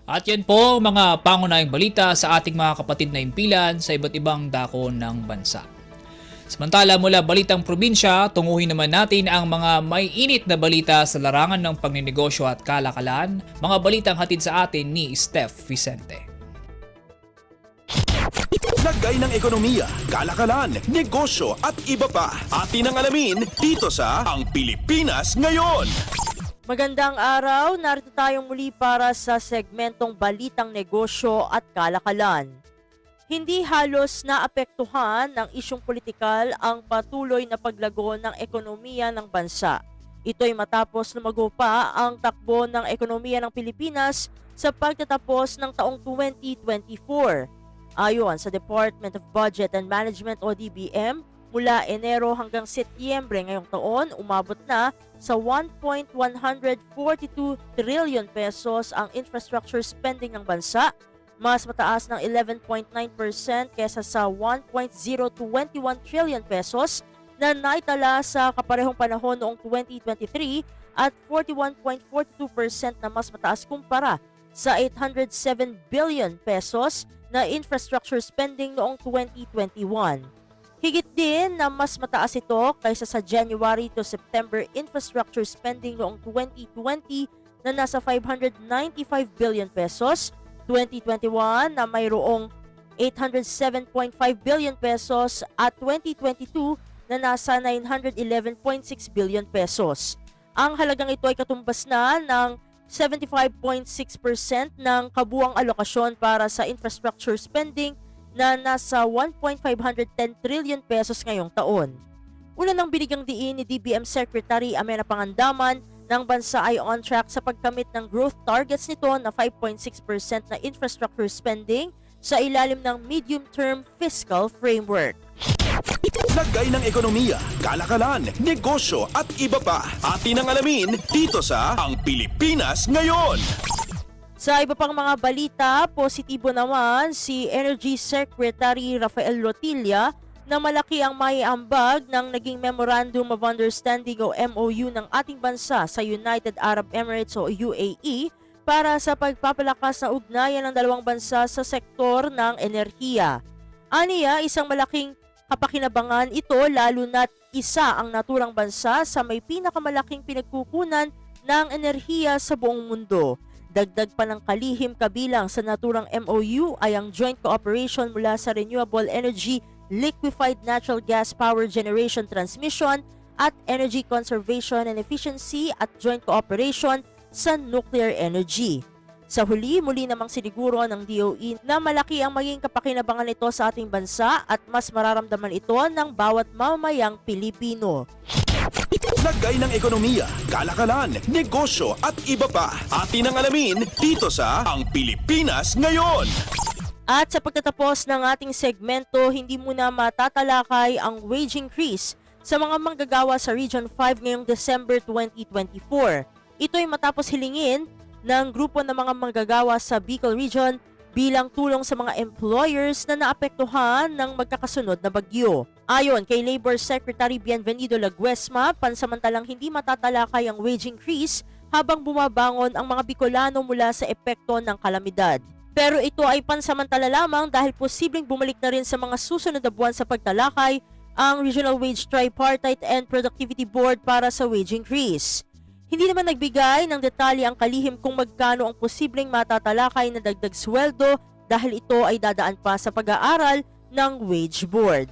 At yan po mga pangunahing balita sa ating mga kapatid na impilan sa iba't ibang dako ng bansa. Samantala mula balitang probinsya, tunguhin naman natin ang mga may init na balita sa larangan ng pagninegosyo at kalakalan, mga balitang hatid sa atin ni Steph Vicente. Lagay ng ekonomiya, kalakalan, negosyo at iba pa. Atin ang alamin dito sa Ang Pilipinas Ngayon. Magandang araw, narito tayong muli para sa segmentong Balitang Negosyo at Kalakalan. Hindi halos naapektuhan ng isyong politikal ang patuloy na paglago ng ekonomiya ng bansa. Ito ay matapos lumago pa ang takbo ng ekonomiya ng Pilipinas sa pagtatapos ng taong 2024. Ayon sa Department of Budget and Management o DBM, mula Enero hanggang Setyembre ngayong taon, umabot na sa 1.142 trillion pesos ang infrastructure spending ng bansa, mas mataas ng 11.9% kesa sa 1.021 trillion pesos na naitala sa kaparehong panahon noong 2023 at 41.42% na mas mataas kumpara sa 807 billion pesos na infrastructure spending noong 2021. Higit din na mas mataas ito kaysa sa January to September infrastructure spending noong 2020 na nasa 595 billion pesos, 2021 na mayroong 807.5 billion pesos at 2022 na nasa 911.6 billion pesos. Ang halagang ito ay katumbas na ng 75.6% ng kabuuang alokasyon para sa infrastructure spending na nasa 1.510 trillion pesos ngayong taon. Una nang binigyang diin ni DBM Secretary Amenah Pangandaman ng bansa ay on track sa pagkamit ng growth targets nito na 5.6% na infrastructure spending sa ilalim ng medium-term fiscal framework. Lagay ng ekonomiya, kalakalan, negosyo at iba pa. Atin ang alamin dito sa Ang Pilipinas Ngayon. Sa iba pang mga balita, positibo naman si Energy Secretary Rafael Rotilla na malaki ang maiambag ng naging Memorandum of Understanding o MOU ng ating bansa sa United Arab Emirates o UAE para sa pagpapalakas ng ugnayan ng dalawang bansa sa sektor ng enerhiya. Aniya, isang malaking kapakinabangan ito lalo na't isa ang naturang bansa sa may pinakamalaking pinagkukunan ng enerhiya sa buong mundo. Dagdag pa ng kalihim kabilang sa naturang MOU ay ang joint cooperation mula sa renewable energy, liquefied natural gas power generation transmission at energy conservation and efficiency at joint cooperation sa nuclear energy. Sa huli, muli namang siniguro ng DOE na malaki ang maging kapakinabangan nito sa ating bansa at mas mararamdaman ito ng bawat mamamayang Pilipino. Lagay ng ekonomiya, kalakalan, negosyo at iba pa. Atin ang alamin dito sa Ang Pilipinas Ngayon. At sa pagtatapos ng ating segmento, hindi muna matatalakay ang wage increase sa mga manggagawa sa Region 5 ngayong December 2024. Ito ay matapos hilingin ng grupo ng mga manggagawa sa Bicol Region bilang tulong sa mga employers na naapektuhan ng magkakasunod na bagyo. Ayon kay Labor Secretary Bienvenido Laguesma, pansamantalang hindi matatalakay ang wage increase habang bumabangon ang mga Bicolano mula sa epekto ng kalamidad. Pero ito ay pansamantala lamang dahil posibleng bumalik na rin sa mga susunod na buwan sa pagtalakay ang Regional Wage Tripartite and Productivity Board para sa wage increase. Hindi naman nagbigay ng detalye ang kalihim kung magkano ang posibleng matatalakay na dagdag sweldo dahil ito ay dadaan pa sa pag-aaral ng Wage Board.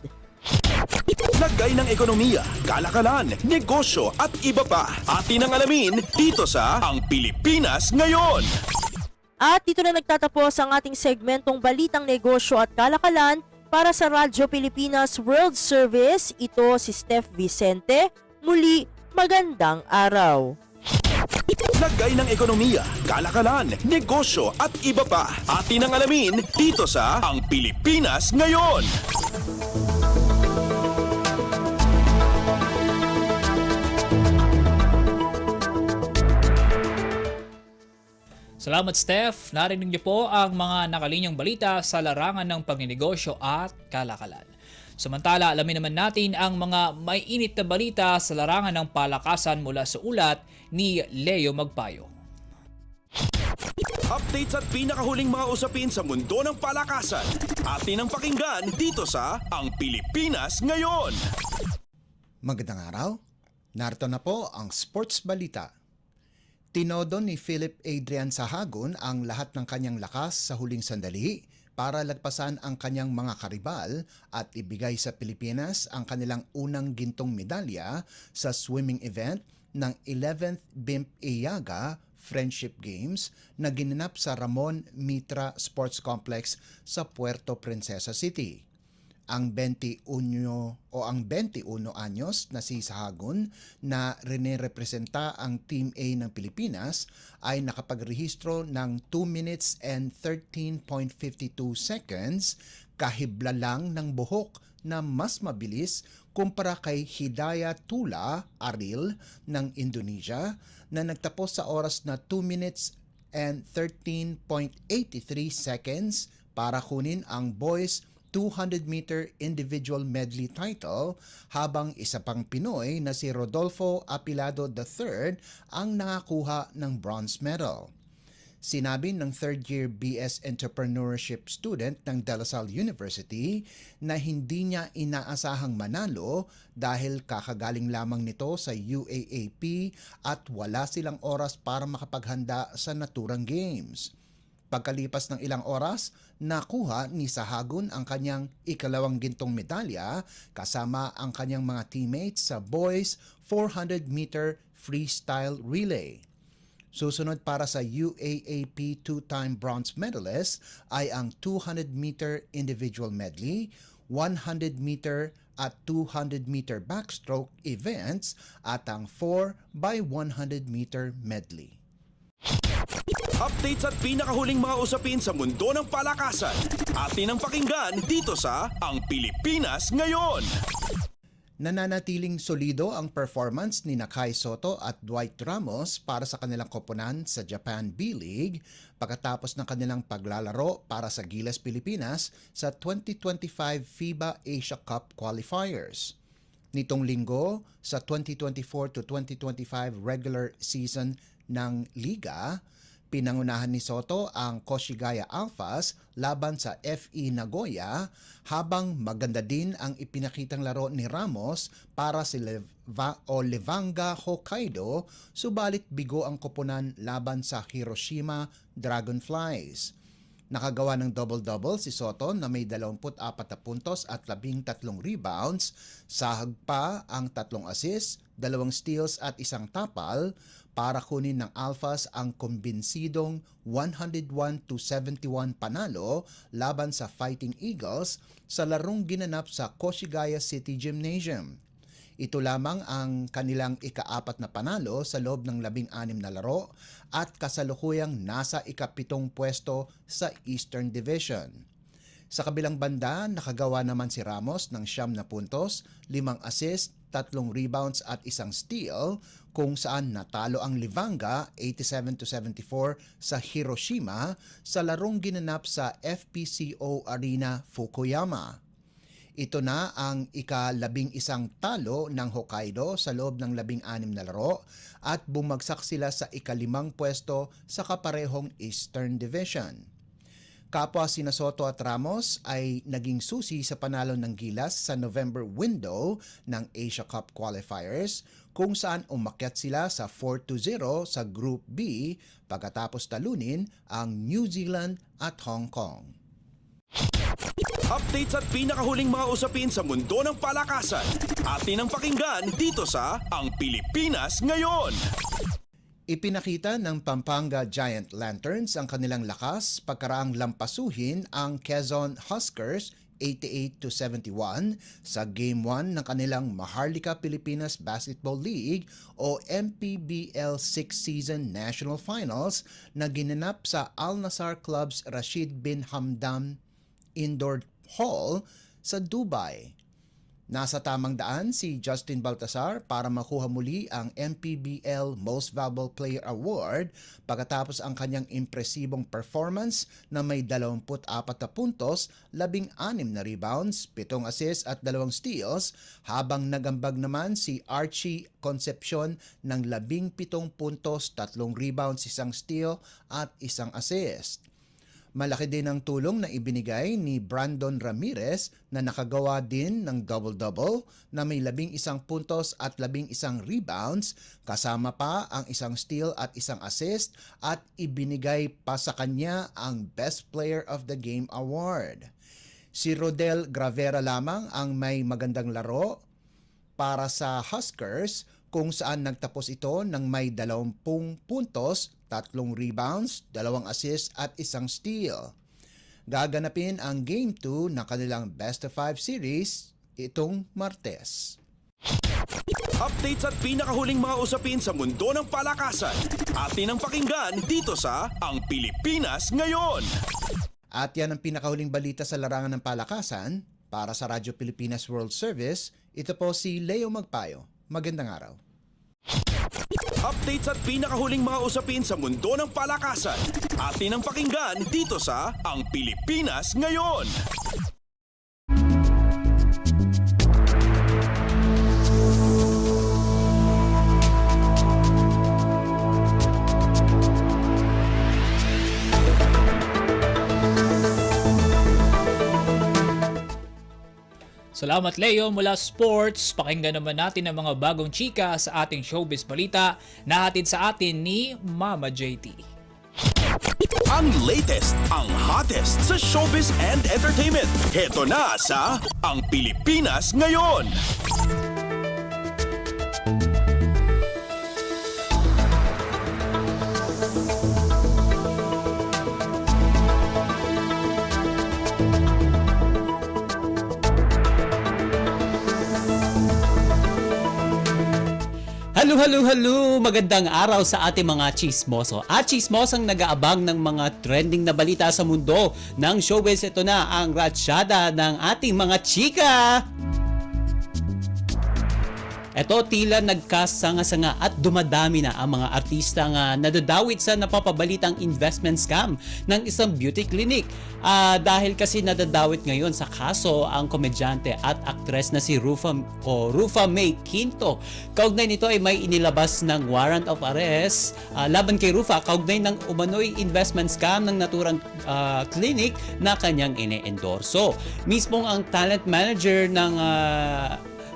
Lagay ng ekonomiya, kalakalan, negosyo at iba pa. Atin ang alamin dito sa Ang Pilipinas Ngayon. At dito na nagtatapos ang ating segmentong Balitang Negosyo at Kalakalan para sa Radyo Pilipinas World Service. Ito si Steph Vicente. Muli, magandang araw. Lagay ng ekonomiya, kalakalan, negosyo at iba pa. Atin ang alamin dito sa Ang Pilipinas Ngayon. Salamat, Steph. Narinig niyo po ang mga nakalinyang balita sa larangan ng pagninegosyo at kalakalan. Samantala, alamin naman natin ang mga may init na balita sa larangan ng palakasan mula sa ulat ni Leo Magpayo. Updates at pinakahuling mga usapin sa mundo ng palakasan. Atin ang pakinggan dito sa Ang Pilipinas Ngayon. Magandang araw. Narito na po ang sports balita. Tinodo ni Philip Adrian Sahagun ang lahat ng kanyang lakas sa huling sandali para lagpasan ang kanyang mga karibal at ibigay sa Pilipinas ang kanilang unang gintong medalya sa swimming event ng 11th BIMP Iaga Friendship Games na ginanap sa Ramon Mitra Sports Complex sa Puerto Princesa City. Ang 21 anyos na si Sahagun na rinerepresenta ang Team A ng Pilipinas ay nakapagrehistro ng 2 minutes and 13.52 seconds kahibla lang ng buhok na mas mabilis kumpara kay Hidayah Tula Aril ng Indonesia na nagtapos sa oras na 2 minutes and 13.83 seconds para kunin ang boys 200-meter individual medley title habang isa pang Pinoy na si Rodolfo Apilado III ang nakakuha ng bronze medal. Sinabi ng third-year BS Entrepreneurship student ng De La Salle University na hindi niya inaasahang manalo dahil kakagaling lamang nito sa UAAP at wala silang oras para makapaghanda sa naturang games. Pagkalipas ng ilang oras, nakuha ni Sahagun ang kanyang ikalawang gintong medalya kasama ang kanyang mga teammates sa boys 400-meter freestyle relay. Susunod para sa UAAP two-time bronze medalist ay ang 200-meter individual medley, 100-meter at 200-meter backstroke events at ang 4x100-meter medley. Updates at pinakahuling mga usapin sa mundo ng palakasan. Atin ang pakinggan dito sa Ang Pilipinas Ngayon. Nananatiling solido ang performance ni Kai Sotto at Dwight Ramos para sa kanilang koponan sa Japan B-League pagkatapos ng kanilang paglalaro para sa Gilas Pilipinas sa 2025 FIBA Asia Cup Qualifiers. Nitong linggo sa 2024 to 2025 regular season ng Liga, pinangunahan ni Sotto ang Koshigaya Alphas laban sa FE Nagoya habang maganda din ang ipinakitang laro ni Ramos para si Levanga Hokkaido subalit bigo ang koponan laban sa Hiroshima Dragonflies. Nakagawa ng double-double si Sotto na may 24 na puntos at 13 rebounds, sahag pa ang 3 assists, 2 steals at 1 tapal para kunin ng Alphas ang kumbinsidong 101-71 panalo laban sa Fighting Eagles sa larong ginanap sa Koshigaya City Gymnasium. Ito lamang ang kanilang ika-4 na panalo sa loob ng 16 na laro at kasalukuyang nasa ika-7 pwesto sa Eastern Division. Sa kabilang banda, nakagawa naman si Ramos ng 9 na puntos, 5 assists, 3 rebounds at 1 steal kung saan natalo ang Levanga 87-74 sa Hiroshima sa larong ginanap sa FPCO Arena, Fukuyama. Ito na ang ika-11 talo ng Hokkaido sa loob ng 16 na laro at bumagsak sila sa ika-5 pwesto sa kaparehong Eastern Division. Kapwa sina Sotto at Ramos ay naging susi sa panalo ng Gilas sa November window ng Asia Cup Qualifiers kung saan umakyat sila sa 4-0 sa Group B pagkatapos talunin ang New Zealand at Hong Kong. Updates at pinakahuling mga usapin sa mundo ng palakasan. Atin ang pakinggan dito sa Ang Pilipinas Ngayon. Ipinakita ng Pampanga Giant Lanterns ang kanilang lakas pagkaraang lampasuhin ang Quezon Huskers 88-71 sa Game 1 ng kanilang Maharlika Pilipinas Basketball League o MPBL 6th Season National Finals na ginanap sa Al Nassr Club's Rashid bin Hamdan Indoor Hall sa Dubai. Nasa tamang daan si Justin Baltasar para makuha muli ang MPBL Most Valuable Player Award pagkatapos ang kanyang impresibong performance na may 24 na puntos, 16 na rebounds, 7 assists at 2 steals, habang nagambag naman si Archie Concepcion ng 17 puntos, 3 rebounds, 1 steal at 1 assist. Malaki din ang tulong na ibinigay ni Brandon Ramirez na nakagawa din ng double-double na may 11 puntos at 11 rebounds, kasama pa ang 1 steal at 1 assist, at ibinigay pa sa kanya ang Best Player of the Game Award. Si Rodel Gravera lamang ang may magandang laro para sa Huskers, kung saan nagtapos ito ng may 20 puntos, 3 rebounds, 2 assists at 1 steal. Gaganapin ang Game 2 na kanilang Best of 5 series itong Martes. Updates at pinakahuling mga usapin sa mundo ng palakasan. Atin ang pakinggan dito sa Ang Pilipinas Ngayon. At yan ang pinakahuling balita sa larangan ng palakasan. Para sa Radyo Pilipinas World Service, ito po si Leo Magpayo. Magandang araw. Updates at pinakahuling mga usapin sa mundo ng palakasan. Atin ang pakinggan dito sa Ang Pilipinas Ngayon. Salamat Leo mula Sports. Pakinggan naman natin ang mga bagong chika sa ating showbiz balita na hatid sa atin ni Mama JT. Ang latest, ang hottest sa showbiz and entertainment. Heto na sa Ang Pilipinas Ngayon. Hello! Magandang araw sa ating mga chismoso at chismosang nag-aabang ng mga trending na balita sa mundo ng showbiz. Ito na ang ratsyada ng ating mga chika! Ito tila nagkasanga-sanga at dumadami na ang mga artista nga nadadawit sa napapabalitang investment scam ng isang beauty clinic. Dahil kasi nadadawit ngayon sa kaso ang komedyante at aktres na si Rufa May Quinto. Kaugnay nito ay may inilabas ng warrant of arrest laban kay Rufa kaugnay ng umano'y investment scam ng naturang clinic na kanyang ine-endorso. Mismong ang talent manager ng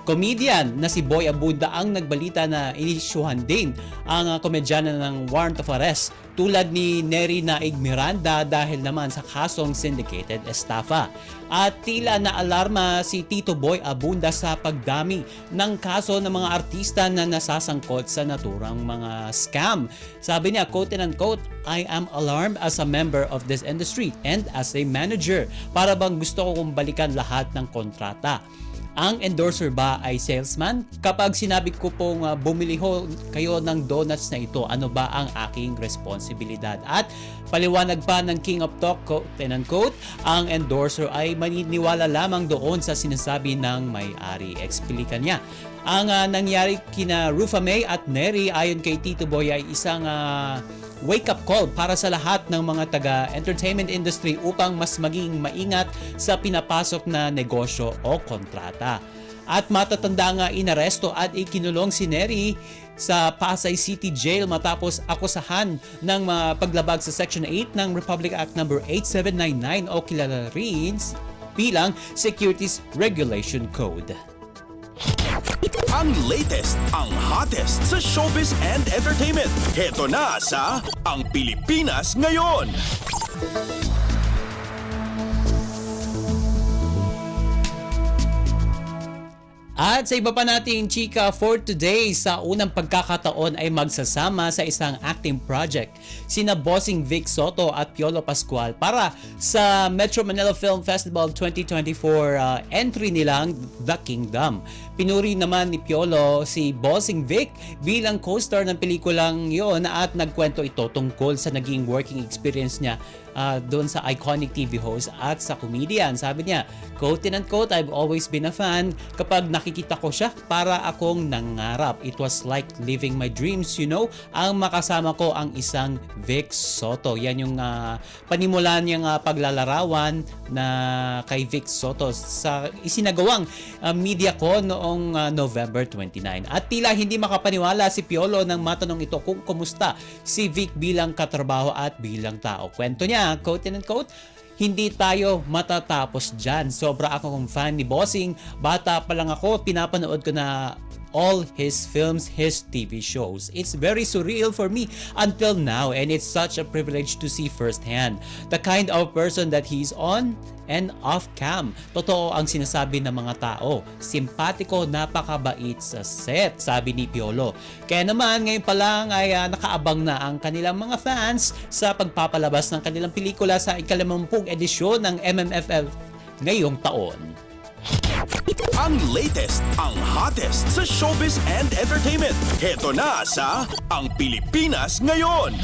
comedian na si Boy Abunda ang nagbalita na inisyuhan din ang komedyana ng warrant of arrest tulad ni Neri Naig Miranda dahil naman sa kasong syndicated estafa. At tila na alarma si Tito Boy Abunda sa pagdami ng kaso ng mga artista na nasasangkot sa naturang mga scam. Sabi niya, quote and unquote, "I am alarmed as a member of this industry and as a manager. Para bang gusto ko kong balikan lahat ng kontrata. Ang endorser ba ay salesman? Kapag sinabi ko pong bumili ho kayo ng donuts na ito, ano ba ang aking responsibilidad?" At paliwanag pa ng King of Talk, quote and unquote, ang endorser ay maniniwala lamang doon sa sinasabi ng may-ari. Explica niya. Ang nangyari kina Rufa May at Neri ayon kay Tito Boy ay isang wake-up call para sa lahat ng mga taga-entertainment industry upang mas maging maingat sa pinapasok na negosyo o kontrata. At matatanda nga inaresto at ikinulong si Neri sa Pasay City Jail matapos akusahan ng paglabag sa Section 8 ng Republic Act No. 8799 o kilala rin bilang Securities Regulation Code. Ang latest, ang hottest sa showbiz and entertainment. Heto na sa Ang Pilipinas Ngayon. At sa iba pa nating chika for today, sa unang pagkakataon ay magsasama sa isang acting project sina Bossing Vic Soto at Piolo Pascual para sa Metro Manila Film Festival 2024 entry nilang The Kingdom. Pinuri naman ni Piolo si Bossing Vic bilang co-star ng pelikulang yon at nagkwento ito tungkol sa naging working experience niya doon sa iconic TV host at sa comedian. Sabi niya, quote and quote, I've always been a fan. Kapag nakikita ko siya, para akong nangarap. It was like living my dreams, you know. Ang makasama ko ang isang Vic Soto. Yan yung panimulan niyang paglalarawan na kay Vic Soto sa isinagawang media ko noong November 29. At tila hindi makapaniwala si Piolo nang matanong ito kung kumusta si Vic bilang katrabaho at bilang tao. Kwento niya, quote and quote, hindi tayo matatapos dyan. Sobra akong fan ni Bossing. Bata pa lang ako, pinapanood ko na all his films, his TV shows. It's very surreal for me until now, and it's such a privilege to see firsthand the kind of person that he's on and off cam. Totoo ang sinasabi ng mga tao. Simpatiko, napakabait sa set, sabi ni Piolo. Kaya naman, ngayon pa lang ay nakaabang na ang kanilang mga fans sa pagpapalabas ng kanilang pelikula sa ika-50 edisyon ng MMFF ngayong taon. Ang latest, ang hottest sa showbiz and entertainment. Heto na sa Ang Pilipinas Ngayon.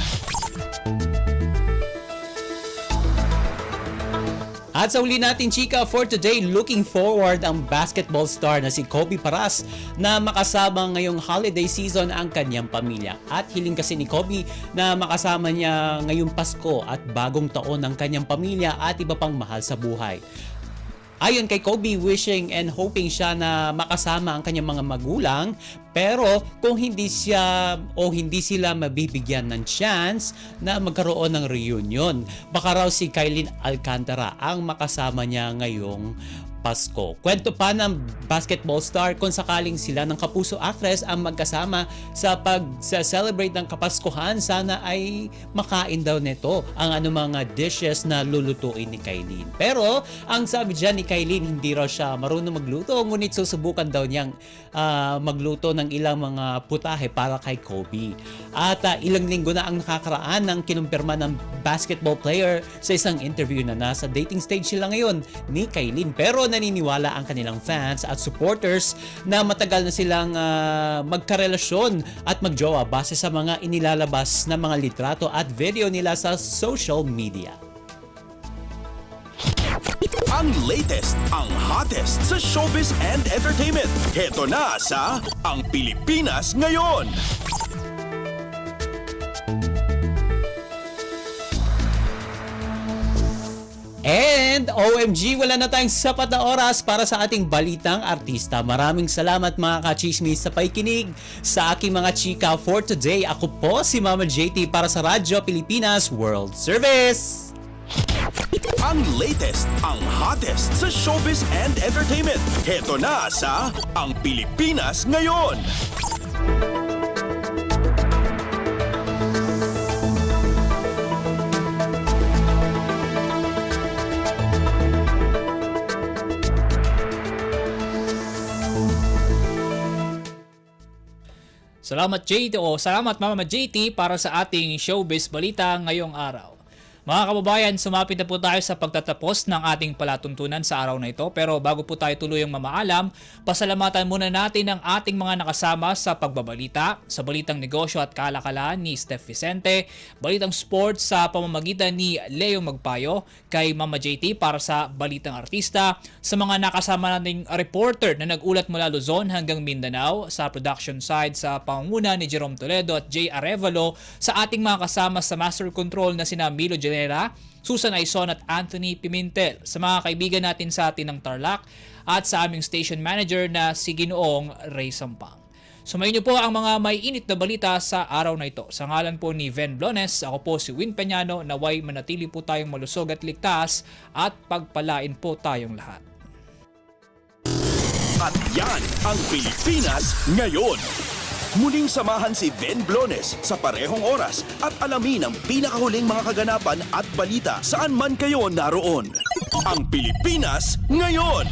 At sa uli natin, chika, for today, looking forward ang basketball star na si Kobe Paras na makasama ngayong holiday season ang kanyang pamilya. At hiling kasi ni Kobe na makasama niya ngayong Pasko at bagong taon ang kanyang pamilya at iba pang mahal sa buhay. Ayon kay Kobe, wishing and hoping siya na makasama ang kanyang mga magulang, pero kung hindi siya o hindi sila mabibigyan ng chance na magkaroon ng reunion, baka raw si Kylene Alcantara ang makasama niya ngayong Pasko. Kwento pa ng basketball star kung sakaling sila ng Kapuso actress ang magkasama sa pag-celebrate ng Kapaskuhan, sana ay makain daw nito ang mga dishes na lulutuin ni Kylene. Pero ang sabi dyan ni Kylene, hindi raw siya marunong magluto, ngunit susubukan daw niyang magluto ng ilang mga putahe para kay Kobe. At ilang linggo na ang nakakaraan ng kinumpirma ng basketball player sa isang interview na nasa dating stage sila ngayon ni Kylene. Pero naniniwala ang kanilang fans at supporters na matagal na silang magkarelasyon at magjowa base sa mga inilalabas na mga litrato at video nila sa social media. Ang latest, ang hottest sa showbiz and entertainment. Heto na sa Ang Pilipinas Ngayon. And OMG, wala na tayong sapat na oras para sa ating balitang artista. Maraming salamat mga ka-chismis sa pakikinig sa aking mga chika for today. Ako po si Mama JT para sa Radyo Pilipinas World Service. Ang latest, ang hottest sa showbiz and entertainment. Heto na sa Ang Pilipinas Ngayon. Salamat JT o salamat Mama JT para sa ating showbiz balita ngayong araw. Mga kababayan, sumapit na po tayo sa pagtatapos ng ating palatuntunan sa araw na ito. Pero bago po tayo tuluyang mamaalam, pasalamatan muna natin ang ating mga nakasama sa pagbabalita, sa balitang negosyo at kalakalan ni Steph Vicente, balitang sports sa pamamagitan ni Leo Magpayo, kay Mama JT para sa balitang artista, sa mga nakasama nating reporter na nagulat mula Luzon hanggang Mindanao, sa production side sa pangunguna ni Jerome Toledo at Jay Arevalo, sa ating mga kasama sa master control na sina Milo Susan Aison at Anthony Pimentel, sa mga kaibigan natin sa Tinang Tarlac at sa aming station manager na si Ginoong Ray Sampang. Sumayin niyo po ang mga may init na balita sa araw na ito. Sa ngalan po ni Ven Blones, ako po si Win Peñano, naway manatili po tayong malusog at ligtas at pagpalain po tayong lahat. At yan ang Pilipinas Ngayon. Muling samahan si Ven Blones sa parehong oras at alamin ang pinakahuling mga kaganapan at balita saan man kayo naroon. Ang Pilipinas Ngayon!